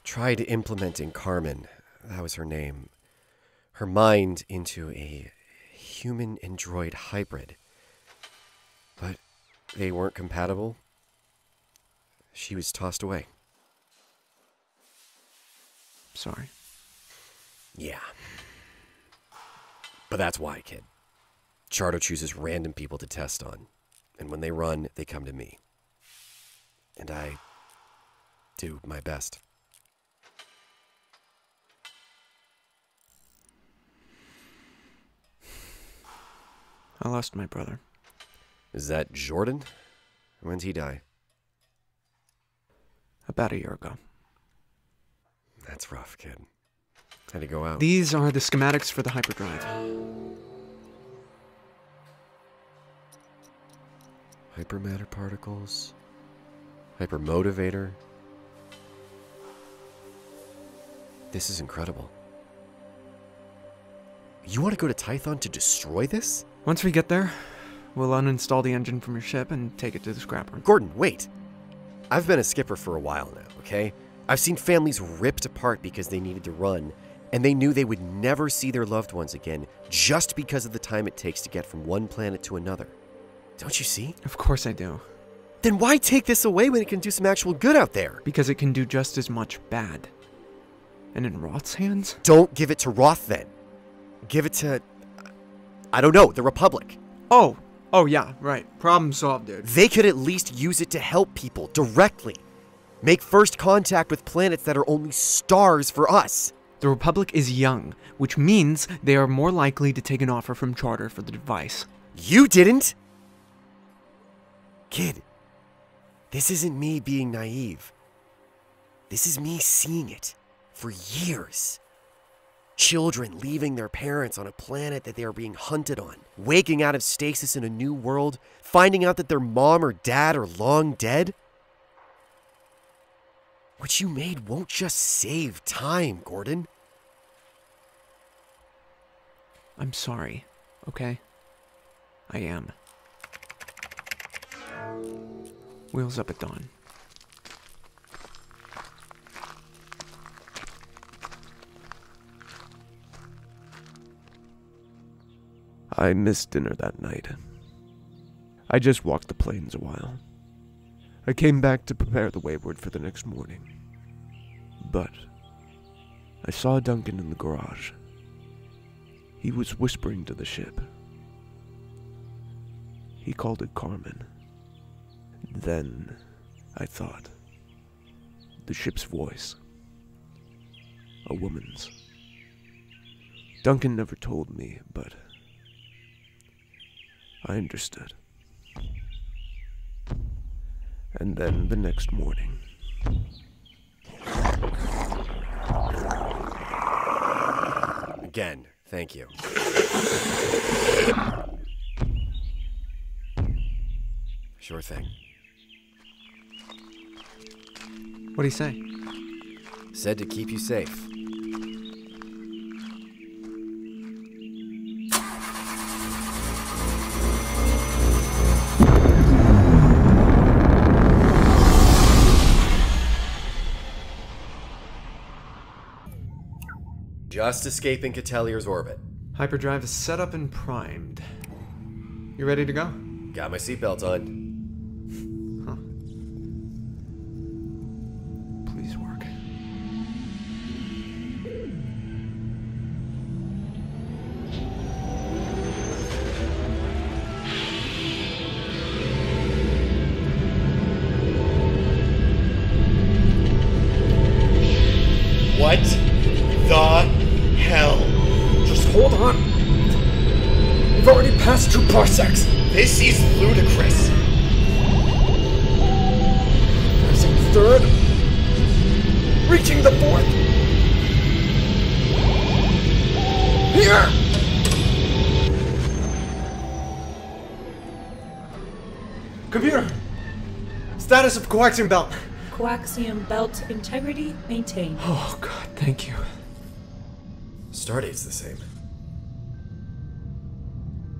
tried implementing Carmen, that was her name, her mind into a human and droid hybrid. But they weren't compatible. She was tossed away. Sorry. Yeah. But that's why, kid. Charter chooses random people to test on. And when they run, they come to me. And I do my best. I lost my brother. Is that Jordan? When'd he die? About a year ago. That's rough, kid. How'd he go out? These are the schematics for the hyperdrive. Hypermatter particles. Hypermotivator. This is incredible. You want to go to Tython to destroy this? Once we get there, we'll uninstall the engine from your ship and take it to the scrapper. Gordon, wait. I've been a skipper for a while now, okay? I've seen families ripped apart because they needed to run, and they knew they would never see their loved ones again just because of the time it takes to get from one planet to another. Don't you see? Of course I do. Then why take this away when it can do some actual good out there? Because it can do just as much bad. And in Roth's hands? Don't give it to Roth then. Give it to, I don't know, the Republic. Oh yeah, right. Problem solved, dude. They could at least use it to help people directly. Make first contact with planets that are only stars for us. The Republic is young, which means they are more likely to take an offer from Charter for the device. You didn't? Kid, this isn't me being naive. This is me seeing it for years. Children leaving their parents on a planet that they are being hunted on, waking out of stasis in a new world, finding out that their mom or dad are long dead. What you made won't just save time, Gordon. I'm sorry, okay? I am. Wheels up at dawn. I missed dinner that night. I just walked the plains a while. I came back to prepare the Wayward for the next morning. But I saw Duncan in the garage. He was whispering to the ship. He called it Carmen. Then I thought, the ship's voice. A woman's. Duncan never told me, but I understood. And then the next morning. Again, thank you. Sure thing. What'd he say? Said to keep you safe. Just escaping Catelier's orbit. Hyperdrive is set up and primed. You ready to go? Got my seatbelt on. Please work. What the hell? Just hold on. We've already passed 2 parsecs. This is ludicrous. Passing 3rd. Reaching the 4th. Here! Computer! Status of coaxium belt. Coaxium belt integrity maintained. Oh god, thank you. Stardate's the same.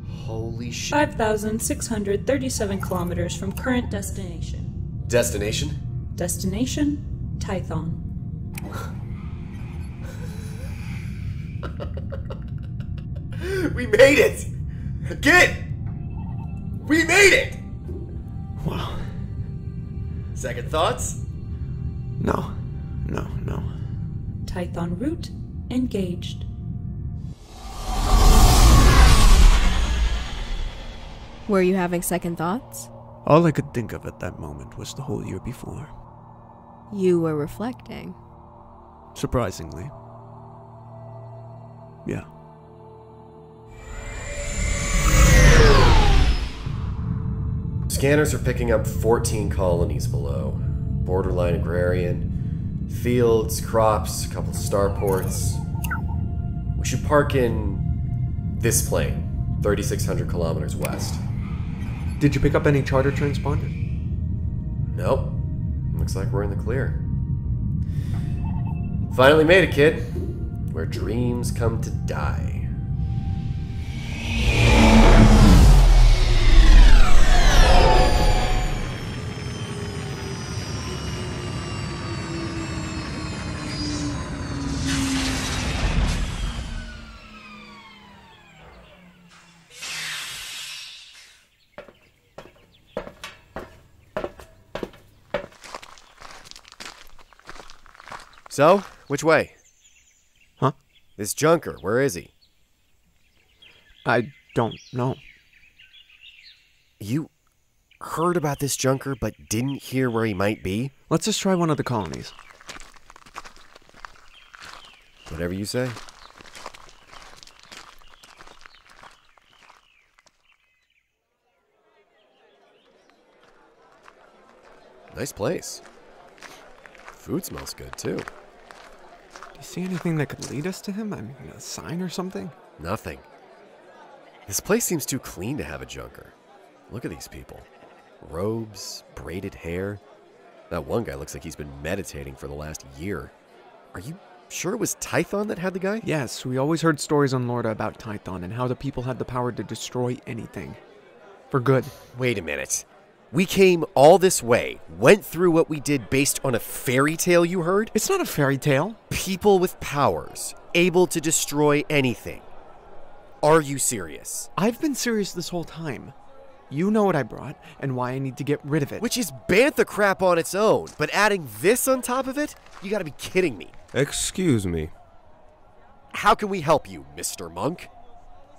Holy shit. 5,637 kilometers from current destination. Destination? Destination, Tython. We made it! Again! We made it! Wow. Second thoughts? No. Tython route engaged. Were you having second thoughts? All I could think of at that moment was the whole year before. You were reflecting. Surprisingly. Yeah. Scanners are picking up 14 colonies below. Borderline agrarian. Fields, crops, a couple starports. We should park in this plane, 3,600 kilometers west. Did you pick up any charter transponder? Nope. Looks like we're in the clear. Finally made it, kid. Where dreams come to die. So, which way? Huh? This junker, where is he? I don't know. You heard about this junker but didn't hear where he might be? Let's just try one of the colonies. Whatever you say. Nice place. Food smells good, too. Do you see anything that could lead us to him? I mean, a sign or something? Nothing. This place seems too clean to have a junker. Look at these people. Robes, braided hair. That one guy looks like he's been meditating for the last year. Are you sure it was Tython that had the guy? Yes, we always heard stories on Lorda about Tython and how the people had the power to destroy anything. For good. Wait a minute. We came all this way, went through what we did based on a fairy tale you heard? It's not a fairy tale. People with powers, able to destroy anything. Are you serious? I've been serious this whole time. You know what I brought, and why I need to get rid of it. Which is bantha crap on its own, but adding this on top of it? You gotta be kidding me. Excuse me. How can we help you, Mr. Monk?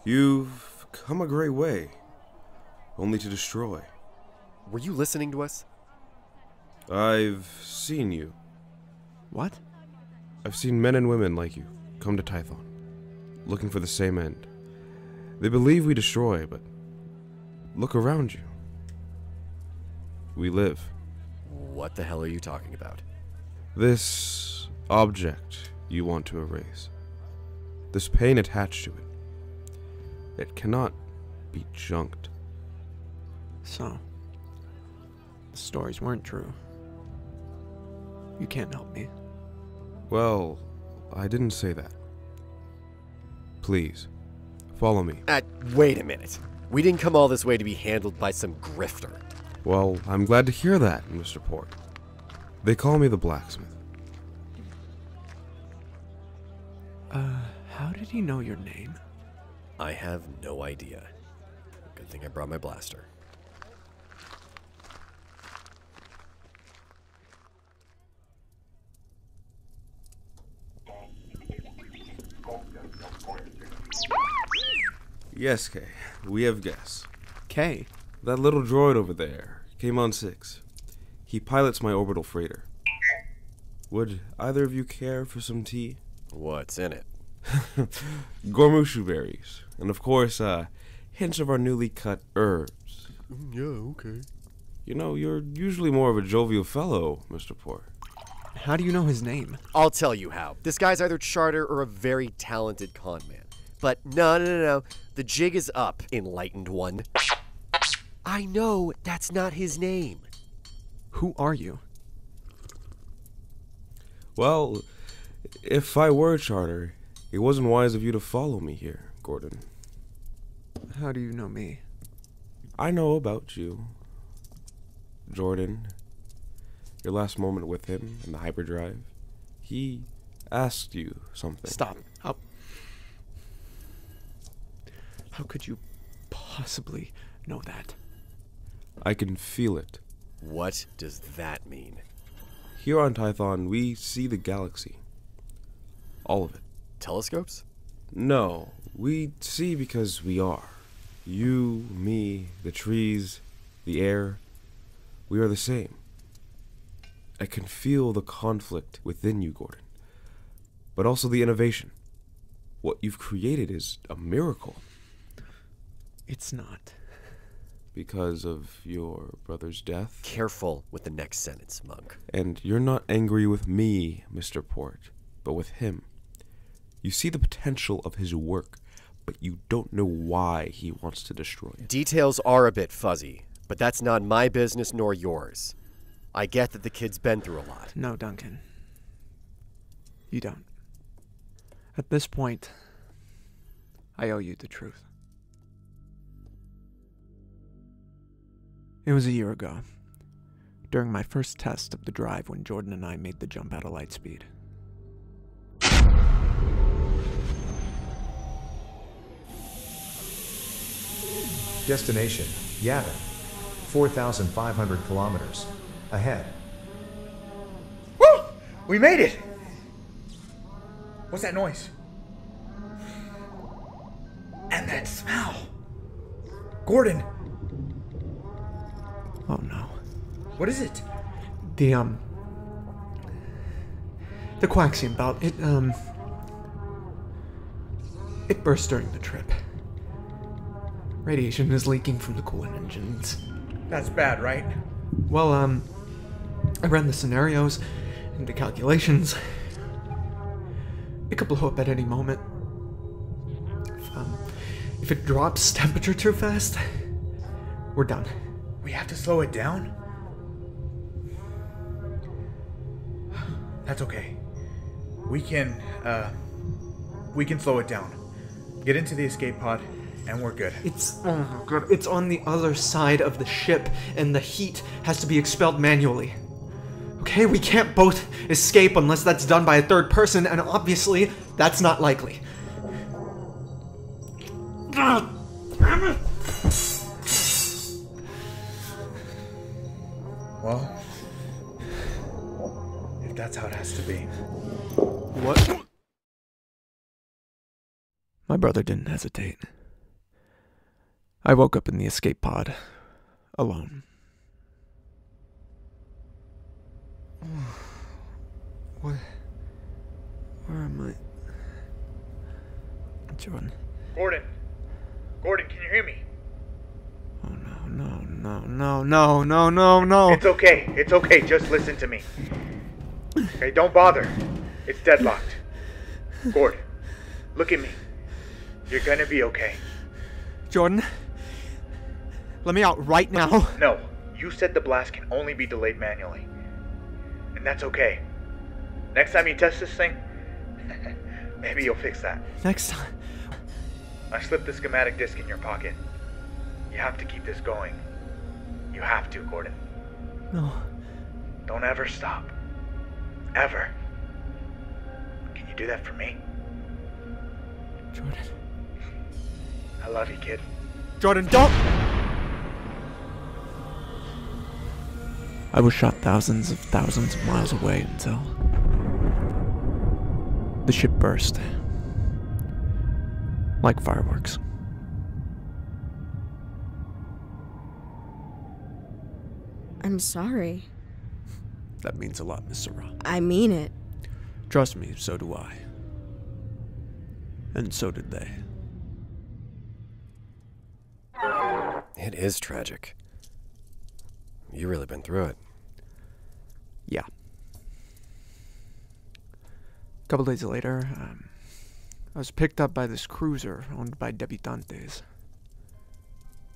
You've come a great way, only to destroy. Were you listening to us? I've seen you. What? I've seen men and women like you come to Tython, looking for the same end. They believe we destroy, but look around you. We live. What the hell are you talking about? This object you want to erase. This pain attached to it. It cannot be junked. So, the stories weren't true. You can't help me. Well, I didn't say that. Please, follow me. Wait a minute. We didn't come all this way to be handled by some grifter. Well, I'm glad to hear that, Mr. Port. They call me the blacksmith. How did he know your name? I have no idea. Good thing I brought my blaster. Yes, Kay. We have guests. Kay? That little droid over there came on 6. He pilots my orbital freighter. Would either of you care for some tea? What's in it? Gormushu berries. And of course, hints of our newly cut herbs. Yeah, okay. You know, you're usually more of a jovial fellow, Mr. Port. How do you know his name? I'll tell you how. This guy's either charter or a very talented con man. But no. The jig is up, enlightened one. I know that's not his name. Who are you? Well, if I were charter, it wasn't wise of you to follow me here, Gordon. How do you know me? I know about you. Jordan. Your last moment with him in the hyperdrive. He asked you something. Stop. How could you possibly know that? I can feel it. What does that mean? Here on Tython, we see the galaxy. All of it. Telescopes? No, we see because we are. You, me, the trees, the air. We are the same. I can feel the conflict within you, Gordon. But also the innovation. What you've created is a miracle. It's not. Because of your brother's death? Careful with the next sentence, Monk. And you're not angry with me, Mr. Port, but with him. You see the potential of his work, but you don't know why he wants to destroy it. Details are a bit fuzzy, but that's not my business nor yours. I get that the kid's been through a lot. No, Duncan. You don't. At this point, I owe you the truth. It was a year ago, during my first test of the drive when Jordan and I made the jump out of Lightspeed. Destination, Yavin. 4,500 kilometers. Ahead. Woo! We made it! What's that noise? And that smell! Gordon! Oh no. What is it? The coaxium belt, it burst during the trip. Radiation is leaking from the coolant engines. That's bad, right? Well, I ran the scenarios and the calculations. It could blow up at any moment. If it drops temperature too fast, we're done. We have to slow it down? That's okay. We can slow it down. Get into the escape pod and we're good. Oh my god, it's on the other side of the ship, and the heat has to be expelled manually. Okay, we can't both escape unless that's done by a third person, and obviously, that's not likely. God damn it! Well, if that's how it has to be. What? My brother didn't hesitate. I woke up in the escape pod, alone. What? Where am I? Jordan. Gordon, can you hear me? Oh no. It's okay, just listen to me. Okay, don't bother. It's deadlocked. Gord, look at me. You're gonna be okay. Jordan, let me out right now. No, you said the blast can only be delayed manually. And that's okay. Next time you test this thing, maybe you'll fix that. Next time? I slipped the schematic disk in your pocket. You have to keep this going. You have to, Gordon. No. Don't ever stop. Ever. Can you do that for me? Jordan. I love you, kid. Jordan, don't! I was shot thousands of miles away until the ship burst. Like fireworks. I'm sorry. That means a lot, Miss Sarah. I mean it. Trust me, so do I. And so did they. It is tragic. You really been through it. Yeah. A couple days later, I was picked up by this cruiser owned by debutantes.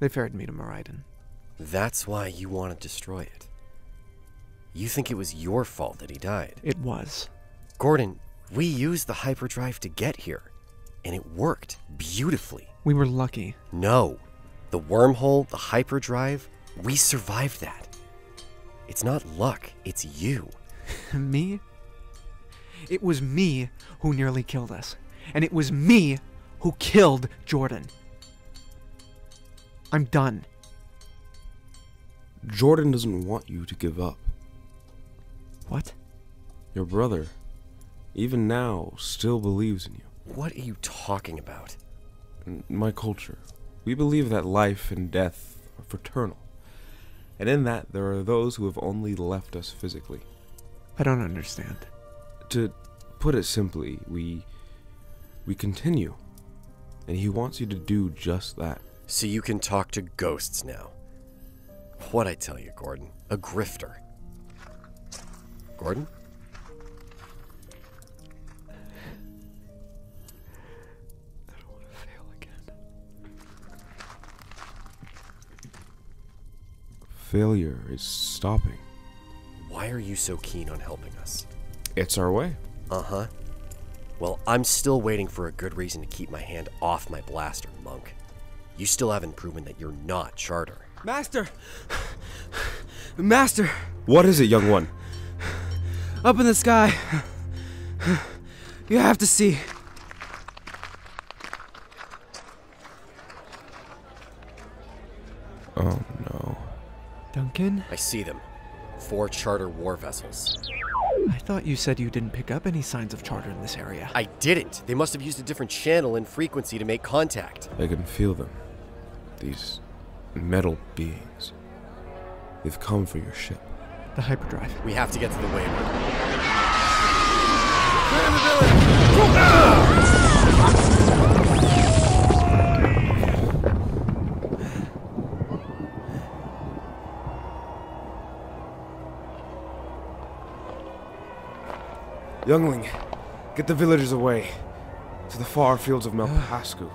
They ferried me to Meriden. That's why you want to destroy it. You think it was your fault that he died. It was. Gordon, we used the hyperdrive to get here, and it worked beautifully. We were lucky. No. The wormhole, the hyperdrive, we survived that. It's not luck, it's you. Me? It was me who nearly killed us. And it was me who killed Jordan. I'm done. Jordan doesn't want you to give up. What? Your brother, even now, still believes in you. What are you talking about? My culture. We believe that life and death are fraternal. And in that, there are those who have only left us physically. I don't understand. To put it simply, we continue. And he wants you to do just that. So you can talk to ghosts now. What'd I tell you, Gordon? A grifter. Gordon? I don't want to fail again. Failure is stopping. Why are you so keen on helping us? It's our way. Uh-huh. Well, I'm still waiting for a good reason to keep my hand off my blaster, monk. You still haven't proven that you're not Charter. Master! Master! What is it, young one? Up in the sky. You have to see. Oh no. Duncan? I see them. 4 Charter war vessels. I thought you said you didn't pick up any signs of Charter in this area. I didn't. They must have used a different channel and frequency to make contact. I can feel them. These metal beings. They've come for your ship. The hyperdrive. We have to get to the wayward. Youngling, get the villagers away. To the far fields of Melpascu.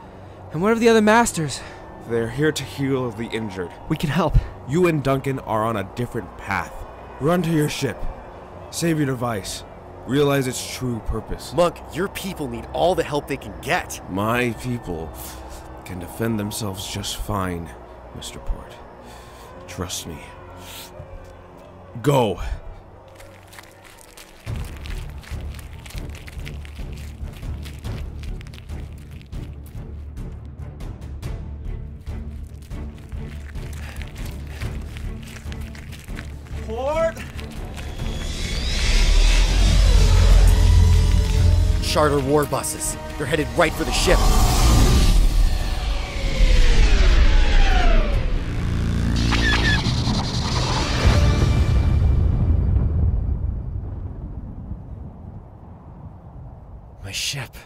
And what of the other masters? They're here to heal the injured. We can help. You and Duncan are on a different path. Run to your ship. Save your device. Realize its true purpose. Monk, your people need all the help they can get. My people can defend themselves just fine, Mr. Port. Trust me. Go! Port! Charter war buses. They're headed right for the ship. My ship.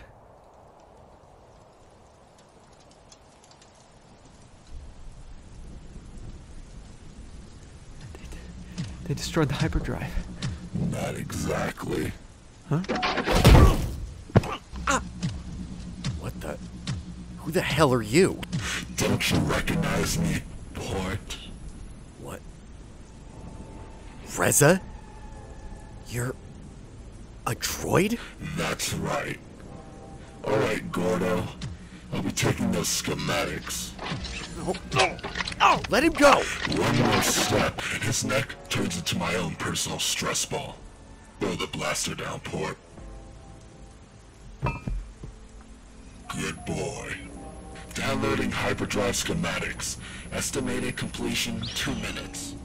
They destroyed the hyperdrive. Not exactly. Huh? What the? Who the hell are you? Don't you recognize me, Port? What? Reza? You're a droid? That's right. Alright, Gordo. I'll be taking those schematics. Oh, let him go! One more step, and his neck turns into my own personal stress ball. Throw the blaster down, Port. Good boy. Downloading hyperdrive schematics. Estimated completion 2 minutes.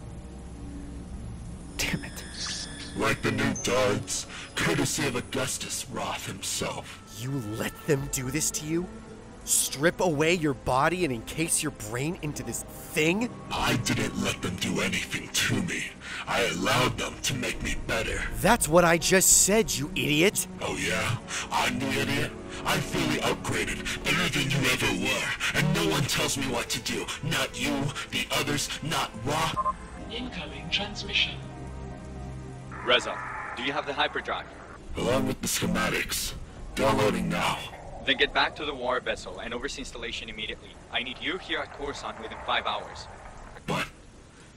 Damn it. Like the new darts, courtesy of Augustus Roth himself. You let them do this to you? Strip away your body and encase your brain into this thing? I didn't let them do anything to me. I allowed them to make me better. That's what I just said, you idiot. Oh yeah? I'm the idiot? I'm fully upgraded, better than you ever were, and no one tells me what to do. Not you, the others, not Roth. Incoming transmission. Reza, do you have the hyperdrive? Along with the schematics. Downloading now. Then get back to the war vessel and oversee installation immediately. I need you here at Coruscant within 5 hours. But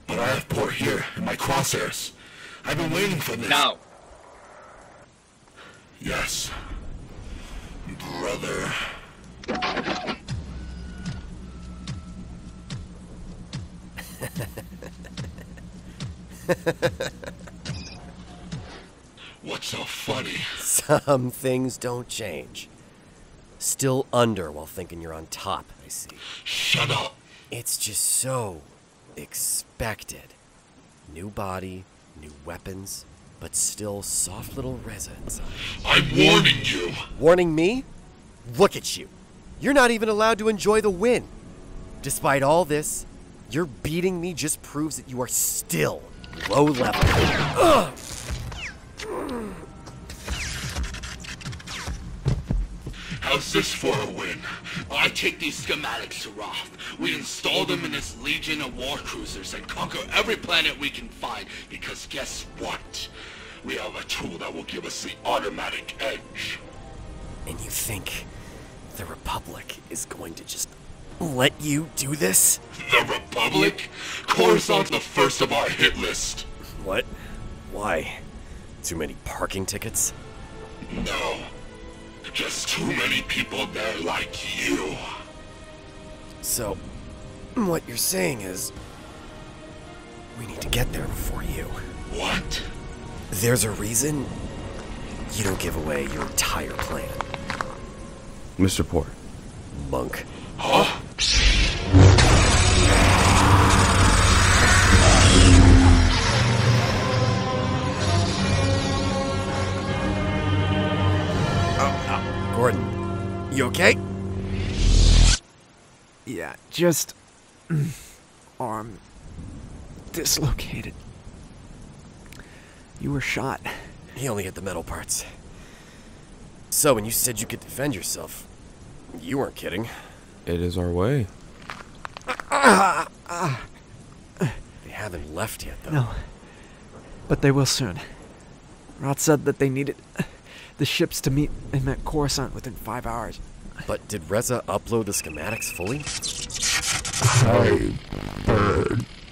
I have Port here in my crosshairs. I've been waiting for this. Now! Yes. Brother. What's so funny? Some things don't change. Still under while thinking you're on top, I see. Shut up! It's just so expected. New body, new weapons, but still soft little Reza inside. I'm warning you! Warning me? Look at you. You're not even allowed to enjoy the win. Despite all this, your beating me just proves that you are still low level. Ugh! How's this for a win? I take these schematics to Roth. We install them in his legion of war cruisers and conquer every planet we can find, because guess what? We have a tool that will give us the automatic edge. And you think the Republic is going to just let you do this? The Republic? Coruscant's the first of our hit list. What? Why? Too many parking tickets? No. Just too many people there like you. So, what you're saying is, we need to get there before you. What? There's a reason you don't give away your entire plan. Mr. Port. Monk. Huh? Gordon, you okay? Yeah, just arm dislocated. You were shot. He only hit the metal parts. So when you said you could defend yourself, you weren't kidding. It is our way. They haven't left yet, though. No, but they will soon. Roth said that they needed the ships to meet him at Coruscant within 5 hours. But did Reza upload the schematics fully?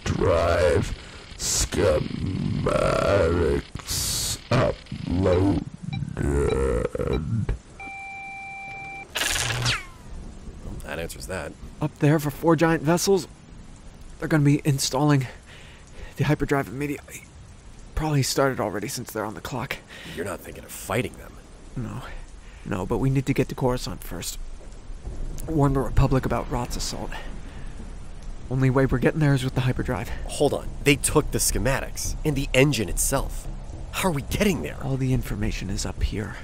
Hyperdrive schematics uploaded. That answers that? Up there for 4 giant vessels. They're gonna be installing the hyperdrive immediately. Probably started already since they're on the clock. You're not thinking of fighting them? No, but we need to get to Coruscant first. Warn the Republic about Roth's assault. Only way we're getting there is with the hyperdrive. Hold on. They took the schematics and the engine itself. How are we getting there? All the information is up here.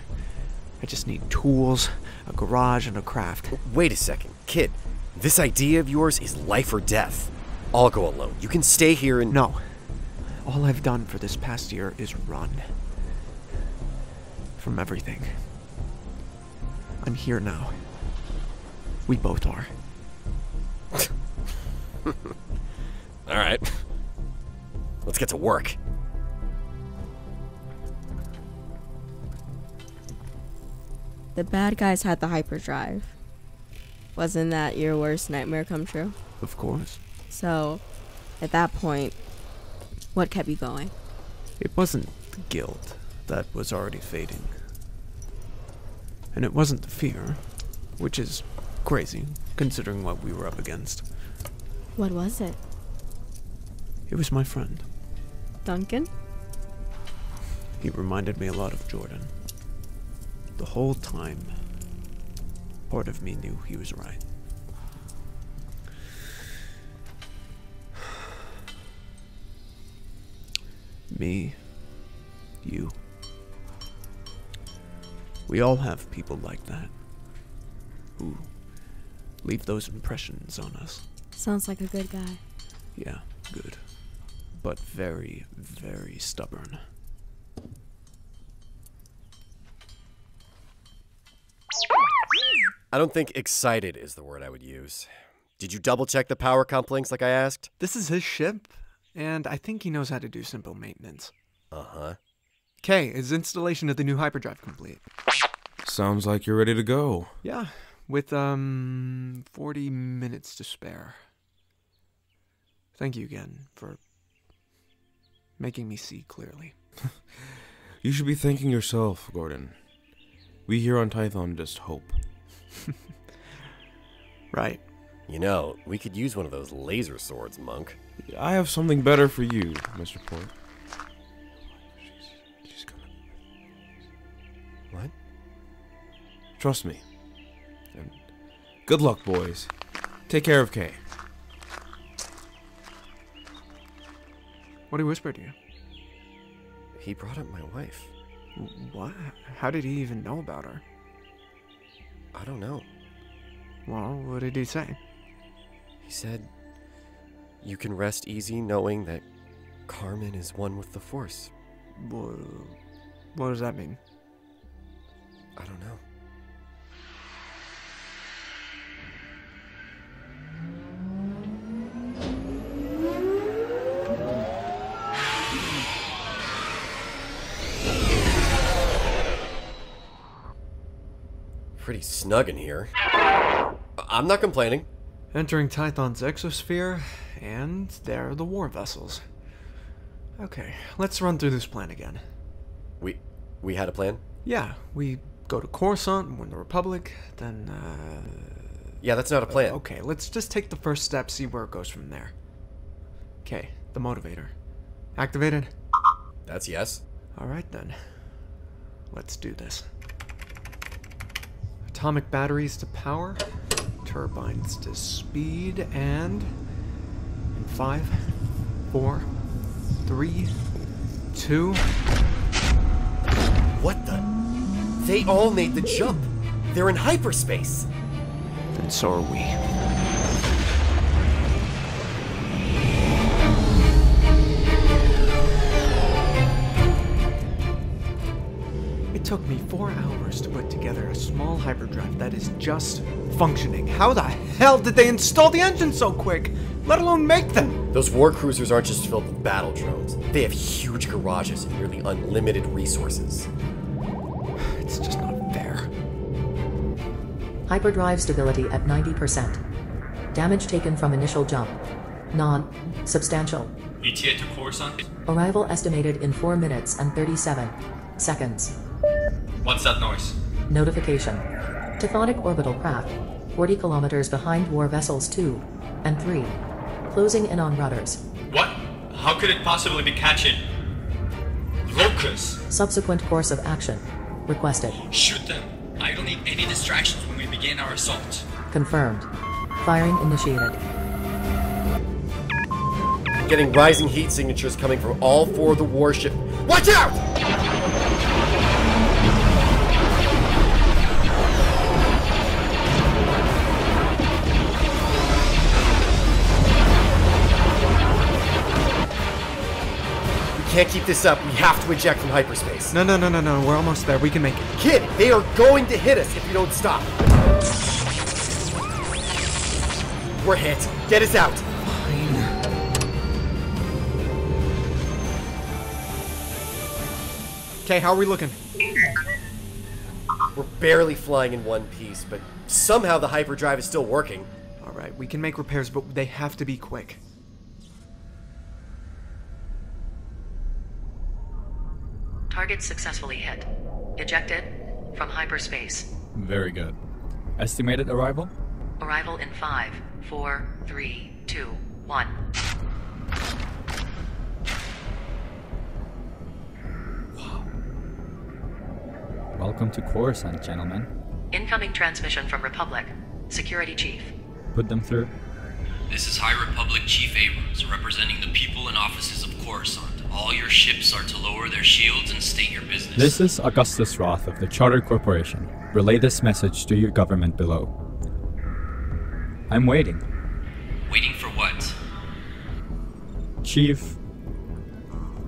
I just need tools, a garage, and a craft. Wait a second. Kid, this idea of yours is life or death. I'll go alone. You can stay here and... No. All I've done for this past year is run. From everything. I'm here now. We both are. Alright. Let's get to work. The bad guys had the hyperdrive. Wasn't that your worst nightmare come true? Of course. So, at that point, what kept you going? It wasn't the guilt. That was already fading. And it wasn't the fear, which is crazy, considering what we were up against. What was it? It was my friend. Duncan? He reminded me a lot of Jordan. The whole time, part of me knew he was right. Me, you. We all have people like that, who leave those impressions on us. Sounds like a good guy. Yeah, good. But very, very stubborn. I don't think excited is the word I would use. Did you double check the power couplings like I asked? This is his ship, and I think he knows how to do simple maintenance. Uh-huh. K, is installation of the new hyperdrive complete? Sounds like you're ready to go. Yeah, with 40 minutes to spare. Thank you again for making me see clearly. You should be thanking yourself, Gordon. We here on Tython just hope. Right. You know, we could use one of those laser swords, Monk. I have something better for you, Mr. Port. She's coming. What? Trust me. And good luck, boys. Take care of Kay. What did he whisper to you? He brought up my wife. What? How did he even know about her? I don't know. Well, what did he say? He said, you can rest easy knowing that Carmen is one with the Force. What does that mean? I don't know. Pretty snug in here. I'm not complaining. Entering Tython's exosphere, and there are the war vessels. Okay, let's run through this plan again. We had a plan? Yeah, we go to Coruscant, win the Republic, then, Yeah, that's not a plan. Okay, let's just take the first step, see where it goes from there. Okay, the motivator. Activated? That's yes. Alright then. Let's do this. Atomic batteries to power, turbines to speed, and in 5, 4, 3, 2. What the? They all made the jump. They're in hyperspace. And so are we. It took me 4 hours to put together a small hyperdrive that is just functioning. How the hell did they install the engine so quick? Let alone make them? Those war cruisers aren't just filled with battle drones. They have huge garages and nearly unlimited resources. It's just not fair. Hyperdrive stability at 90%. Damage taken from initial jump. Non-substantial. ETA to Coruscant. Arrival estimated in 4 minutes and 37 seconds. What's that noise? Notification. Chthonic orbital craft. 40 kilometers behind war vessels 2 and 3. Closing in on rudders. What? How could it possibly be catching Locus? Subsequent course of action requested. Shoot them. I don't need any distractions when we begin our assault. Confirmed. Firing initiated. Getting rising heat signatures coming from all 4 of the warship. Watch out! Can't keep this up. We have to eject from hyperspace. No. We're almost there. We can make it. Kid, they are going to hit us if you don't stop. We're hit. Get us out. Fine. Okay, how are we looking? We're barely flying in one piece, but somehow the hyperdrive is still working. Alright, we can make repairs, but they have to be quick. Target successfully hit. Ejected from hyperspace. Very good. Estimated arrival? Arrival in 5, 4, 3, 2, 1. Wow. Welcome to Coruscant, gentlemen. Incoming transmission from Republic. Security Chief. Put them through. This is High Republic Chief Abrams, representing the people and offices of Coruscant. All your ships are to lower their shields and state your business. This is Augustus Roth of the Charter Corporation. Relay this message to your government below. I'm waiting. Waiting for what? Chief,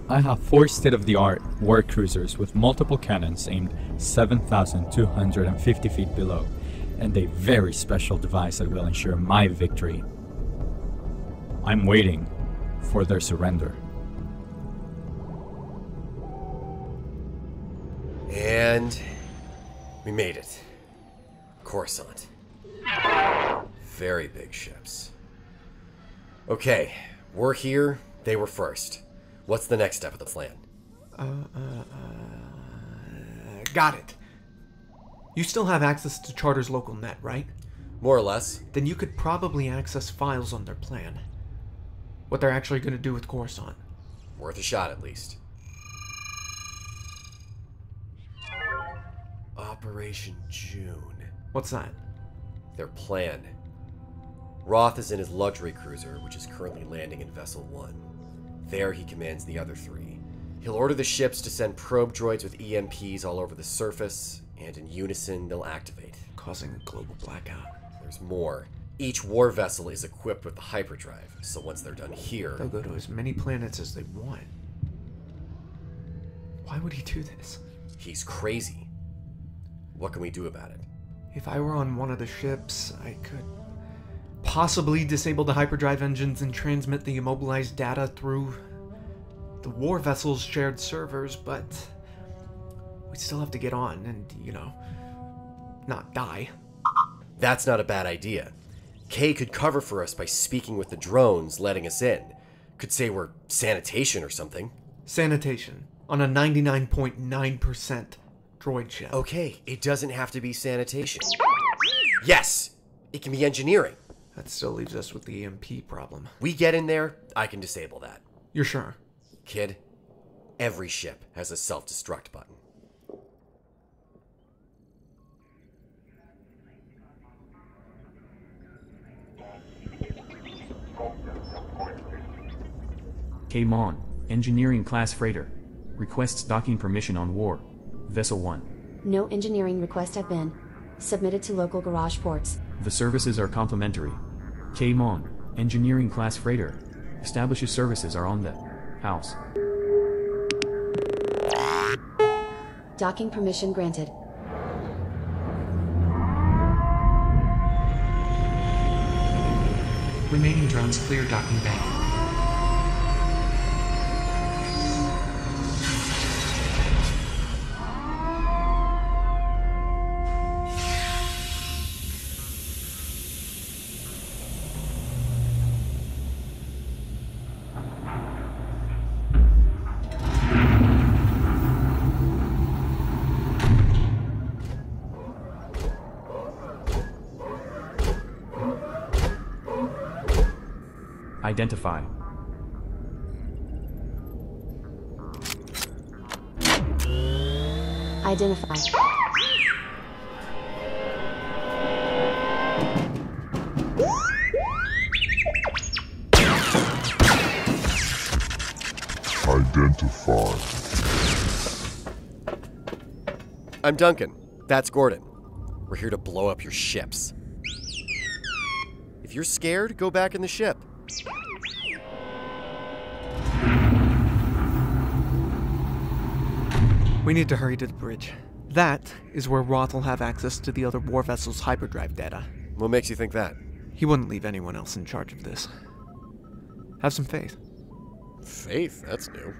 I have 4 state-of-the-art war cruisers with multiple cannons aimed 7,250 feet below, and a very special device that will ensure my victory. I'm waiting for their surrender. And we made it. Coruscant. Very big ships. Okay, we're here. They were first. What's the next step of the plan? Got it. You still have access to Charter's local net, right? More or less. Then you could probably access files on their plan. What they're actually going to do with Coruscant. Worth a shot, at least. Operation June. What's that? Their plan. Roth is in his luxury cruiser, which is currently landing in Vessel 1. There he commands the other 3. He'll order the ships to send probe droids with EMPs all over the surface, and in unison they'll activate. Causing a global blackout. There's more. Each war vessel is equipped with the hyperdrive, so once they're done here... They'll go to as many planets as they want. Why would he do this? He's crazy. What can we do about it? If I were on one of the ships, I could possibly disable the hyperdrive engines and transmit the immobilized data through the war vessel's shared servers, but we still have to get on and, you know, not die. That's not a bad idea. Kay could cover for us by speaking with the drones, letting us in. Could say we're sanitation or something. Sanitation on a 99.9% droid ship. Okay, it doesn't have to be sanitation. Yes, it can be engineering. That still leaves us with the EMP problem. We get in there, I can disable that. You're sure? Kid, every ship has a self-destruct button. K-Mon, Engineering Class Freighter. Requests docking permission on War. Vessel 1. No engineering requests have been submitted to local garage ports. The services are complimentary. K-Mon, Engineering Class Freighter. Establishes services are on the house. Docking permission granted. Remaining drones clear docking bank. Identify. Identify. Identify. I'm Duncan. That's Gordon. We're here to blow up your ships. If you're scared, go back in the ship. We need to hurry to the bridge. That is where Roth will have access to the other war vessel's hyperdrive data. What makes you think that? He wouldn't leave anyone else in charge of this. Have some faith. Faith? That's new.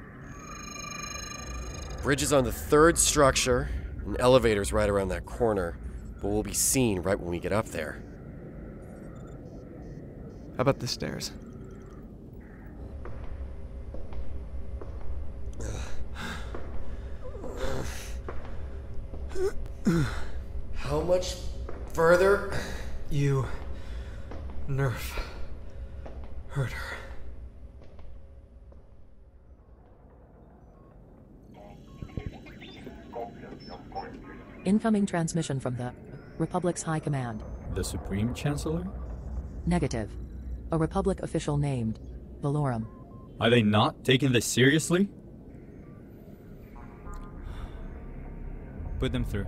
Bridge is on the 3rd structure, and elevator's right around that corner, but we'll be seen right when we get up there. How about the stairs? How much further? You nerf herder. Incoming transmission from the Republic's High Command. The Supreme Chancellor? Negative. A Republic official named Valorum. Are they not taking this seriously? Put them through.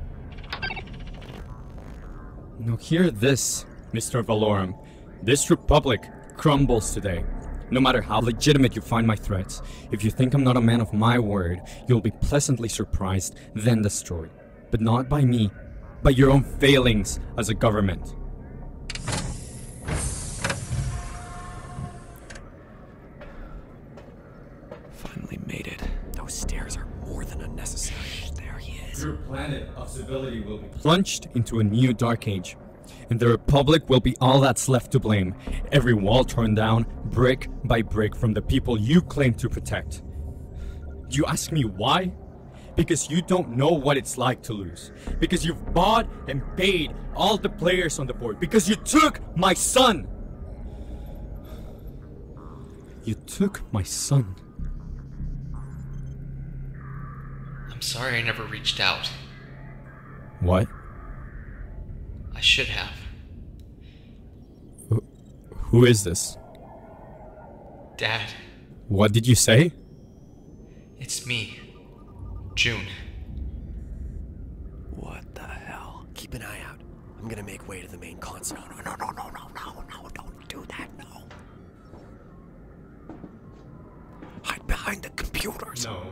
Now hear this, Mr. Valorum. This Republic crumbles today. No matter how legitimate you find my threats, if you think I'm not a man of my word, you'll be pleasantly surprised, then destroyed. But not by me, by your own failings as a government. Finally made it. Those stairs are more than unnecessary. There he is. Your planet of civility will be plunged into a new dark age. And the Republic will be all that's left to blame. Every wall torn down, brick by brick, from the people you claim to protect. Do you ask me why? Because you don't know what it's like to lose. Because you've bought and paid all the players on the board. Because you took my son! You took my son. I'm sorry I never reached out. What? I should have. Who is this? Dad. What did you say? It's me. June. What the hell? Keep an eye out. I'm gonna make way to the main console. No, don't do that, no. Hide behind the computers. No.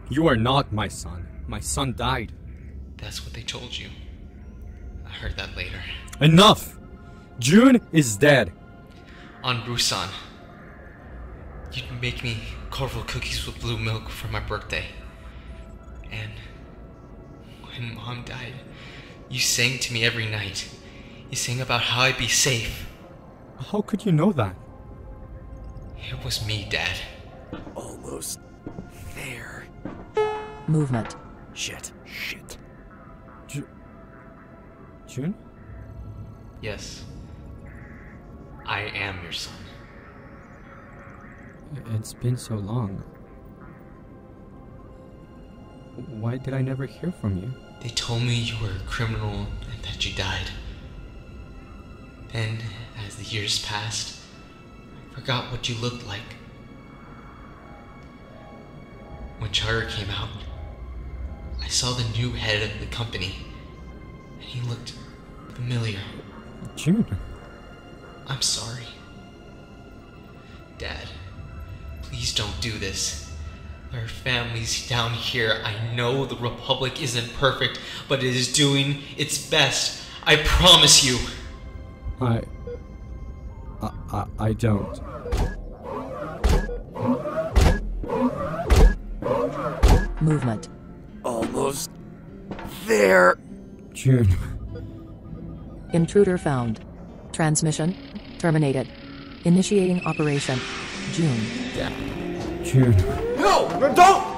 You are not my son. My son died. That's what they told you. I heard that later. Enough! June is dead. On Busan. You'd make me Corval cookies with blue milk for my birthday. And when Mom died, you sang to me every night. You sang about how I'd be safe. How could you know that? It was me, Dad. Almost there. Movement. Shit. June? Yes. I am your son. It's been so long. Why did I never hear from you? They told me you were a criminal and that you died. Then, as the years passed, I forgot what you looked like. When Charter came out, I saw the new head of the company, and he looked familiar. June. I'm sorry. Dad, please don't do this. There are families down here. I know the Republic isn't perfect, but it is doing its best. I promise you. I don't. Movement. Almost there. June. Intruder found. Transmission terminated. Initiating operation. June. June. No! Don't!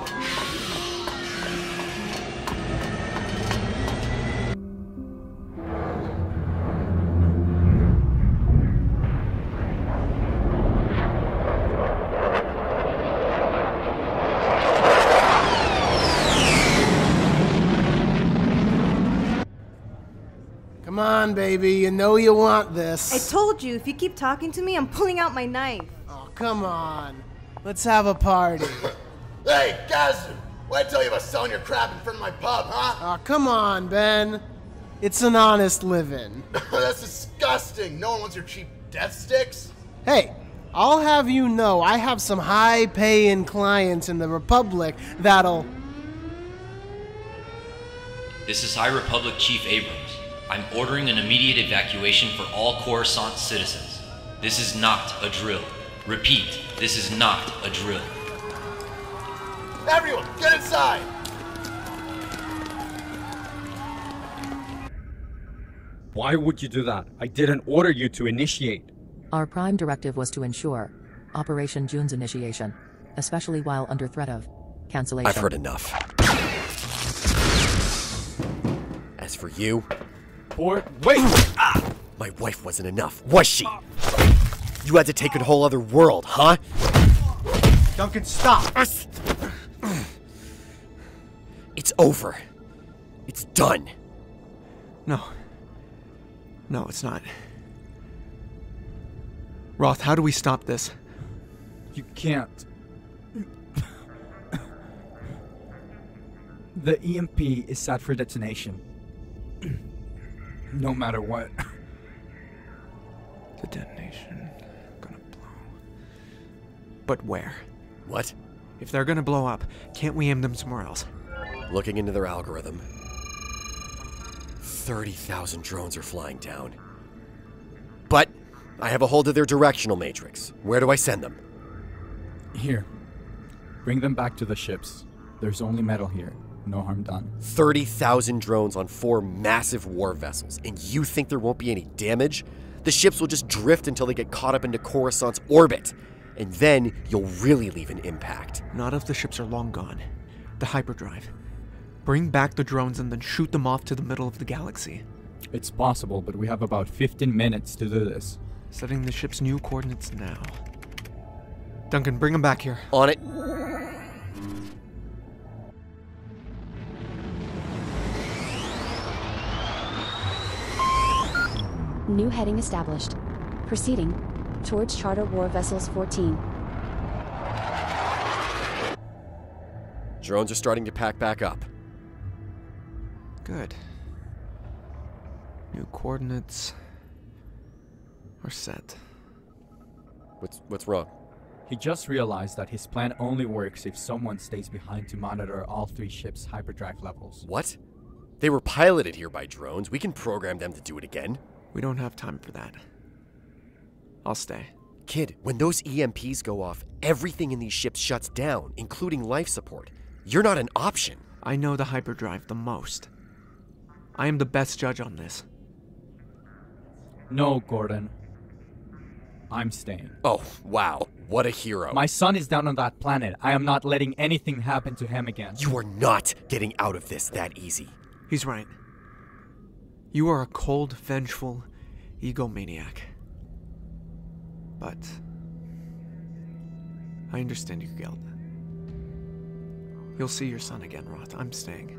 Come on, baby, you know you want this. I told you, if you keep talking to me, I'm pulling out my knife. Oh, come on. Let's have a party. Hey, Gazin! Why'd I tell you about selling your crap in front of my pub, huh? Oh, come on, Ben. It's an honest living. That's disgusting. No one wants your cheap death sticks. Hey, I'll have you know I have some high-paying clients in the Republic that'll... This is High Republic Chief Abrams. I'm ordering an immediate evacuation for all Coruscant citizens. This is not a drill. Repeat, this is not a drill. Everyone, get inside! Why would you do that? I didn't order you to initiate. Our prime directive was to ensure Operation June's initiation, especially while under threat of cancellation. I've heard enough. As for you... Port, wait! My wife wasn't enough, was she? You had to take a whole other world, huh? Duncan, stop! It's over. It's done. No. No, it's not. Roth, how do we stop this? You can't. The EMP is set for detonation. No matter what. The detonation gonna blow. But where? What? If they're gonna blow up, can't we aim them somewhere else? Looking into their algorithm. 30,000 drones are flying down. But I have a hold of their directional matrix. Where do I send them? Here. Bring them back to the ships. There's only metal here. No harm done. 30,000 drones on 4 massive war vessels, and you think there won't be any damage? The ships will just drift until they get caught up into Coruscant's orbit, and then you'll really leave an impact. Not if the ships are long gone. The hyperdrive. Bring back the drones and then shoot them off to the middle of the galaxy. It's possible, but we have about 15 minutes to do this. Setting the ship's new coordinates now. Duncan, bring them back here. On it. New heading established. Proceeding towards Charter War Vessels 14. Drones are starting to pack back up. Good. New coordinates are set. What's wrong? He just realized that his plan only works if someone stays behind to monitor all 3 ships' hyperdrive levels. What? They were piloted here by drones. We can program them to do it again. We don't have time for that. I'll stay. Kid, when those EMPs go off, everything in these ships shuts down, including life support. You're not an option. I know the hyperdrive the most. I am the best judge on this. No, Gordon. I'm staying. Oh, wow. What a hero. My son is down on that planet. I am not letting anything happen to him again. You are not getting out of this that easy. He's right. You are a cold, vengeful egomaniac. But I understand your guilt. You'll see your son again, Roth. I'm staying.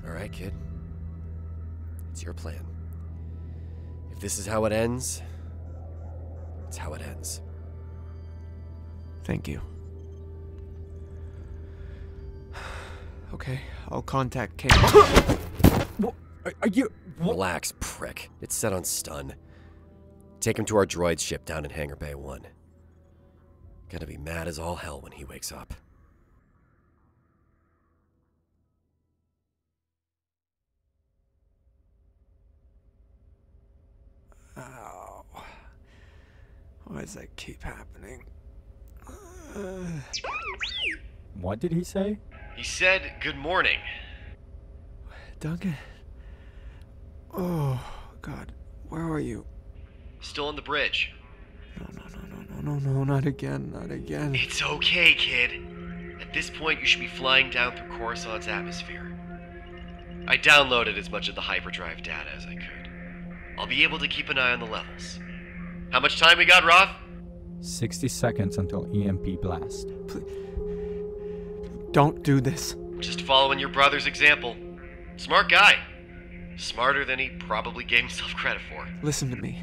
All right, kid. It's your plan. If this is how it ends, it's how it ends. Thank you. Okay, I'll contact Kate. Are you... Relax, prick. It's set on stun. Take him to our droid ship down in Hangar Bay 1. Gonna be mad as all hell when he wakes up. Ow. Why does that keep happening? What did he say? He said, good morning. Duncan? Oh, God. Where are you? Still on the bridge. No, not again, not again. It's okay, kid. At this point, you should be flying down through Coruscant's atmosphere. I downloaded as much of the hyperdrive data as I could. I'll be able to keep an eye on the levels. How much time we got, Roth? 60 seconds until EMP blast. Please. Don't do this. Just following your brother's example. Smart guy. Smarter than he probably gave himself credit for. Listen to me.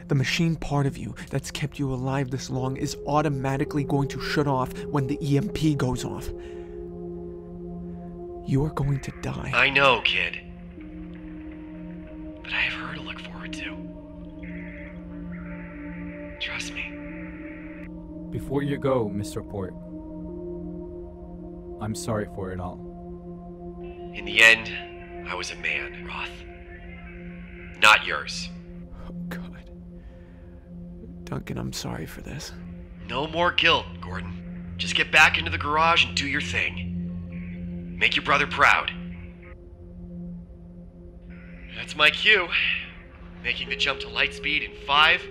The machine part of you that's kept you alive this long is automatically going to shut off when the EMP goes off. You are going to die. I know, kid. But I have her to look forward to. Trust me. Before you go, Mr. Port, I'm sorry for it all. In the end, I was a man, Roth. Not yours. Oh, God. Duncan, I'm sorry for this. No more guilt, Gordon. Just get back into the garage and do your thing. Make your brother proud. That's my cue. Making the jump to Lightspeed in 5,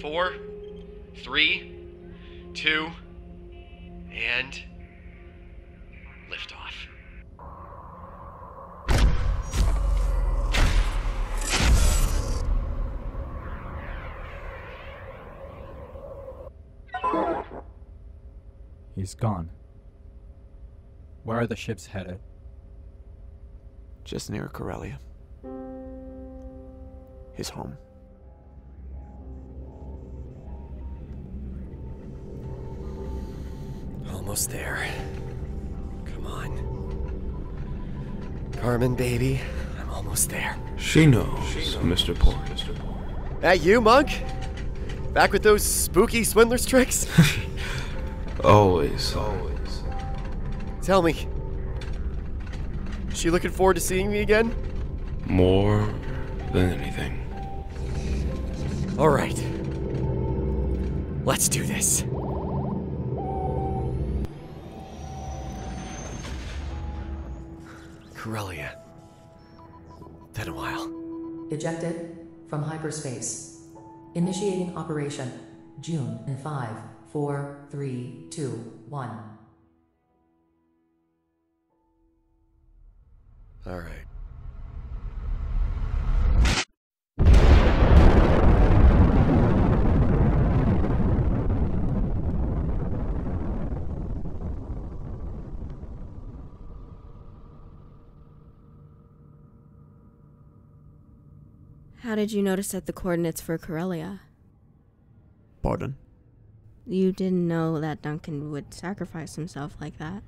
4, 3, 2, and liftoff. He's gone. Where are the ships headed? Just near Corellia. His home. Almost there. Come on. Carmen, baby. I'm almost there. She knows, Mr. Port. That you, Monk? Back with those spooky swindler's tricks? Always. Tell me. Is she looking forward to seeing me again? More than anything. All right. Let's do this. Corellia. Been a while. Ejected from hyperspace. Initiating operation. June in 5, 4, 3, 2, 1. All right. How did you notice that the coordinates for Corellia? Pardon? You didn't know that Duncan would sacrifice himself like that.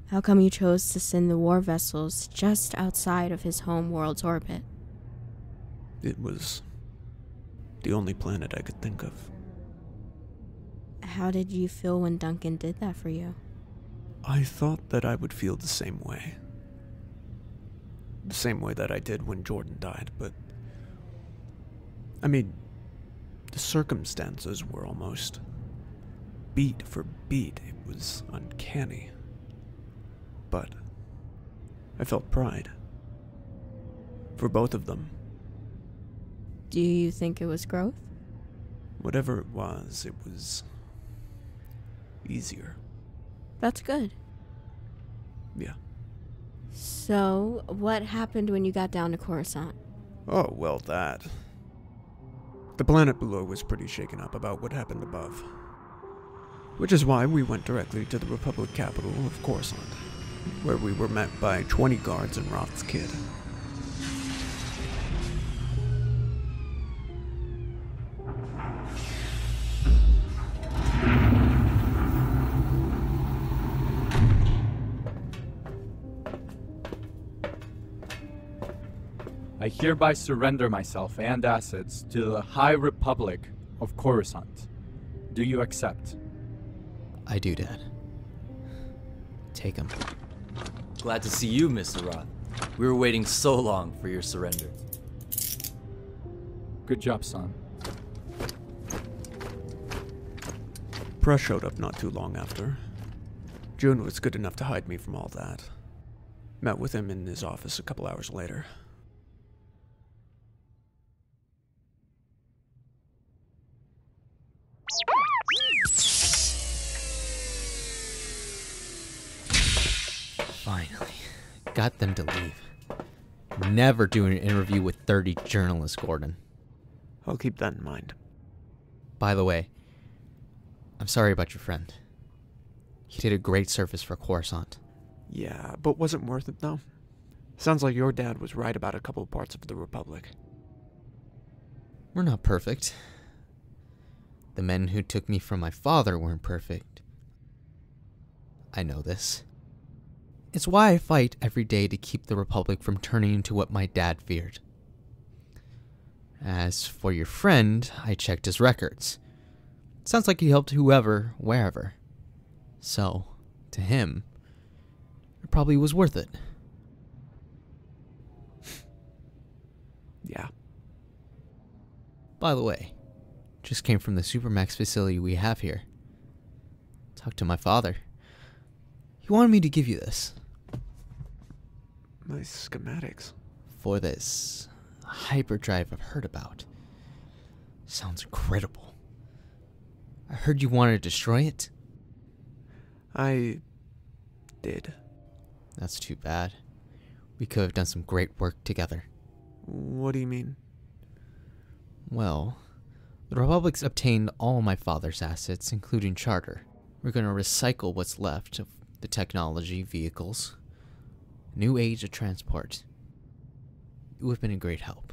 How come you chose to send the war vessels just outside of his home world's orbit? It was the only planet I could think of. How did you feel when Duncan did that for you? I thought that I would feel the same way. The same way that I did when Jordan died, but I mean, the circumstances were almost beat for beat. It was uncanny. But I felt pride. For both of them. Do you think it was growth? Whatever it was easier. That's good. Yeah. So, what happened when you got down to Coruscant? Oh, well, that. The planet below was pretty shaken up about what happened above. Which is why we went directly to the Republic capital of Coruscant, where we were met by 20 guards and Roth's kid. I hereby surrender myself and assets to the High Republic of Coruscant. Do you accept? I do, Dad. Take him. Glad to see you, Mr. Roth. We were waiting so long for your surrender. Good job, son. Press showed up not too long after. June was good enough to hide me from all that. Met with him in his office a couple hours later. Finally. Got them to leave. Never do an interview with 30 journalists, Gordon. I'll keep that in mind. By the way, I'm sorry about your friend. He did a great service for Coruscant. Yeah, but wasn't worth it though. Sounds like your dad was right about a couple parts of the Republic. We're not perfect. The men who took me from my father weren't perfect. I know this. It's why I fight every day to keep the Republic from turning into what my dad feared. As for your friend, I checked his records. Sounds like he helped whoever, wherever. So, to him, it probably was worth it. Yeah. By the way, just came from the Supermax facility we have here. Talked to my father. He wanted me to give you this. My schematics. For this hyperdrive I've heard about. Sounds incredible. I heard you wanted to destroy it. I did. That's too bad. We could have done some great work together. What do you mean? Well, the Republic's obtained all my father's assets, including Charter. We're going to recycle what's left of the technology, vehicles, new age of transport. It would have been a great help.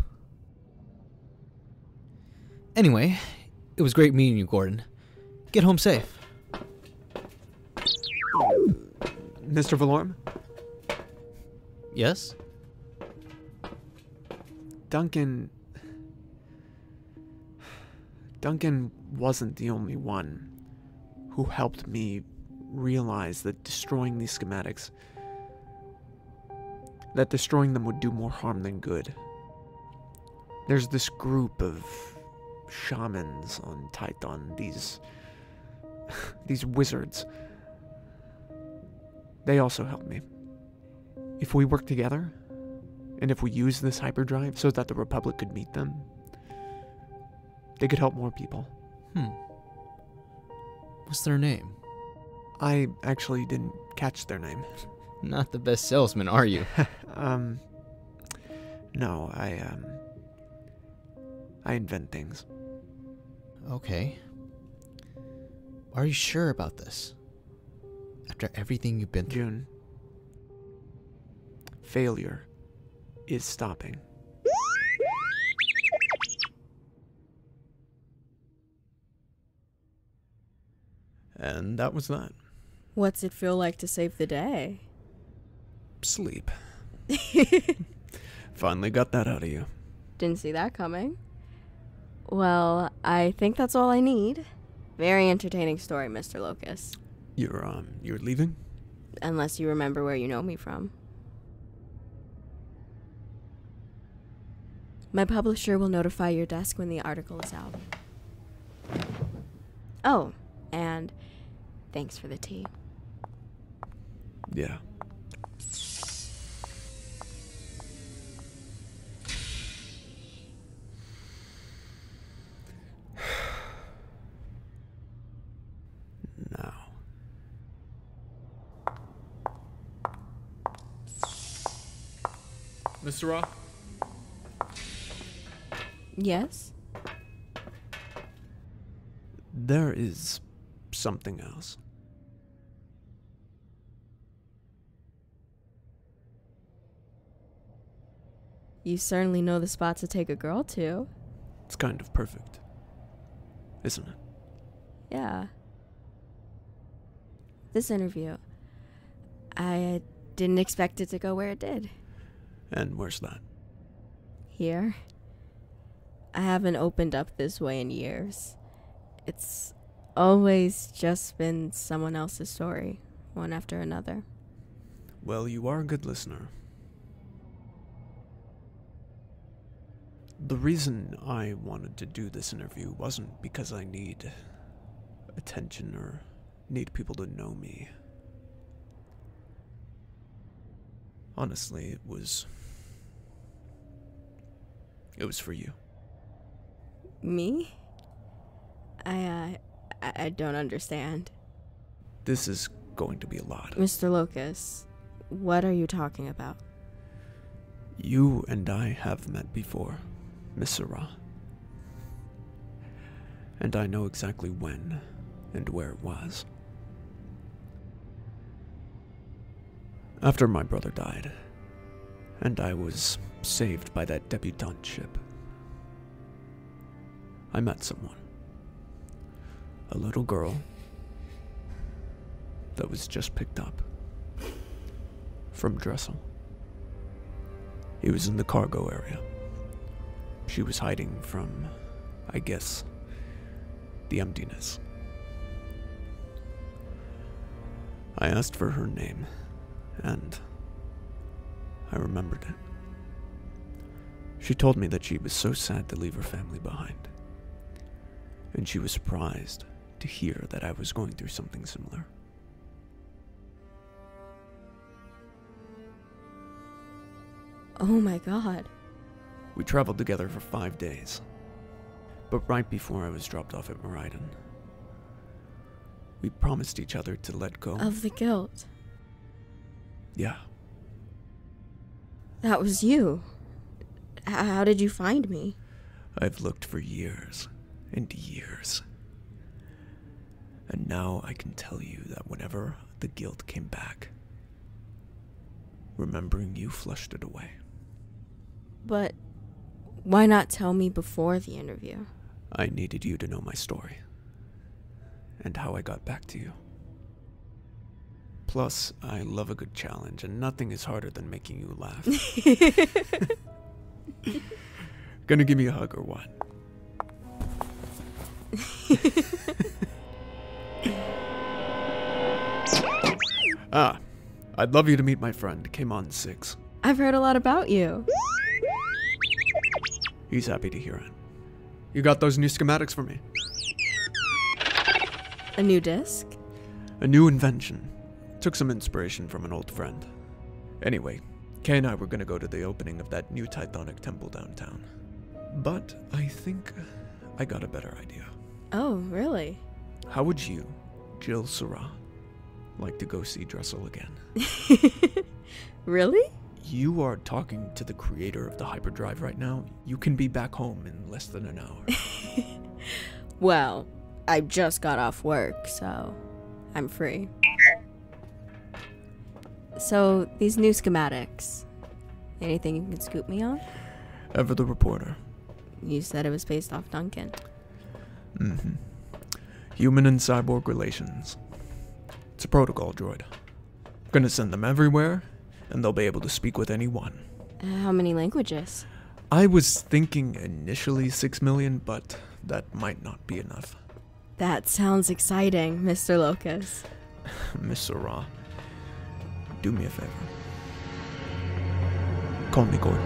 Anyway, it was great meeting you, Gordon. Get home safe. Mr. Valorm? Yes? Duncan wasn't the only one who helped me realize that destroying these schematics, that destroying them would do more harm than good. There's this group of shamans on Titan, these wizards. They also helped me. If we work together, and if we use this hyperdrive so that the Republic could meet them, they could help more people. What's their name? I actually didn't catch their name. Not the best salesman, are you? No, I invent things. Okay. Are you sure about this? After everything you've been through? June. Failure is stopping. And that was that. What's it feel like to save the day? Sleep. Finally got that out of you. Didn't see that coming. Well, I think that's all I need. Very entertaining story, Mr. Locus. You're leaving? Unless you remember where you know me from. My publisher will notify your desk when the article is out. Oh, and thanks for the tea. Yeah. Now. Mr. Roth? Yes? There is something else. You certainly know the spot to take a girl to. It's kind of perfect, isn't it? Yeah. This interview, I didn't expect it to go where it did. And where's that? Here. I haven't opened up this way in years. It's always just been someone else's story, one after another. Well, you are a good listener. The reason I wanted to do this interview wasn't because I need attention or need people to know me. Honestly, it was for you. Me? I don't understand. This is going to be a lot. Mr. Locus, what are you talking about? You and I have met before, Miss Sarah. And I know exactly when and where it was. After my brother died, And I was saved by that debutante ship. I met someone. A little girl that was just picked up from Dressel. He was in the cargo area. She was hiding from, I guess, the emptiness. I asked for her name, and I remembered it. She told me that she was so sad to leave her family behind, and she was surprised to hear that I was going through something similar. Oh my god. We traveled together for 5 days, but right before I was dropped off at Meriden, we promised each other to let go Of the guilt. Yeah. That was you. How did you find me? I've looked for years and years. And now I can tell you that whenever the guilt came back, remembering you flushed it away. But why not tell me before the interview? I needed you to know my story and how I got back to you. Plus, I love a good challenge, and nothing is harder than making you laugh. Gonna give me a hug or what? I'd love you to meet my friend, Came on 6. I've heard a lot about you. He's happy to hear it. You got those new schematics for me? A new disc? A new invention. Took some inspiration from an old friend. Anyway, Kay and I were gonna go to the opening of that new Tithonic temple downtown. But I think I got a better idea. Oh, really? How would you, Jill Sarah, like to go see Dressel again? Really? You are talking to the creator of the Hyperdrive right now. You can be back home in less than an hour. Well, I just got off work, so I'm free. So, these new schematics, anything you can scoop me on? Ever the reporter. You said it was based off Duncan. Mm-hmm. Human and cyborg relations. It's a protocol droid. Gonna send them everywhere, and they'll be able to speak with anyone. How many languages? I was thinking initially 6 million, but that might not be enough. That sounds exciting, Mr. Locus. Mr. Roth, do me a favor. Call me Gordon.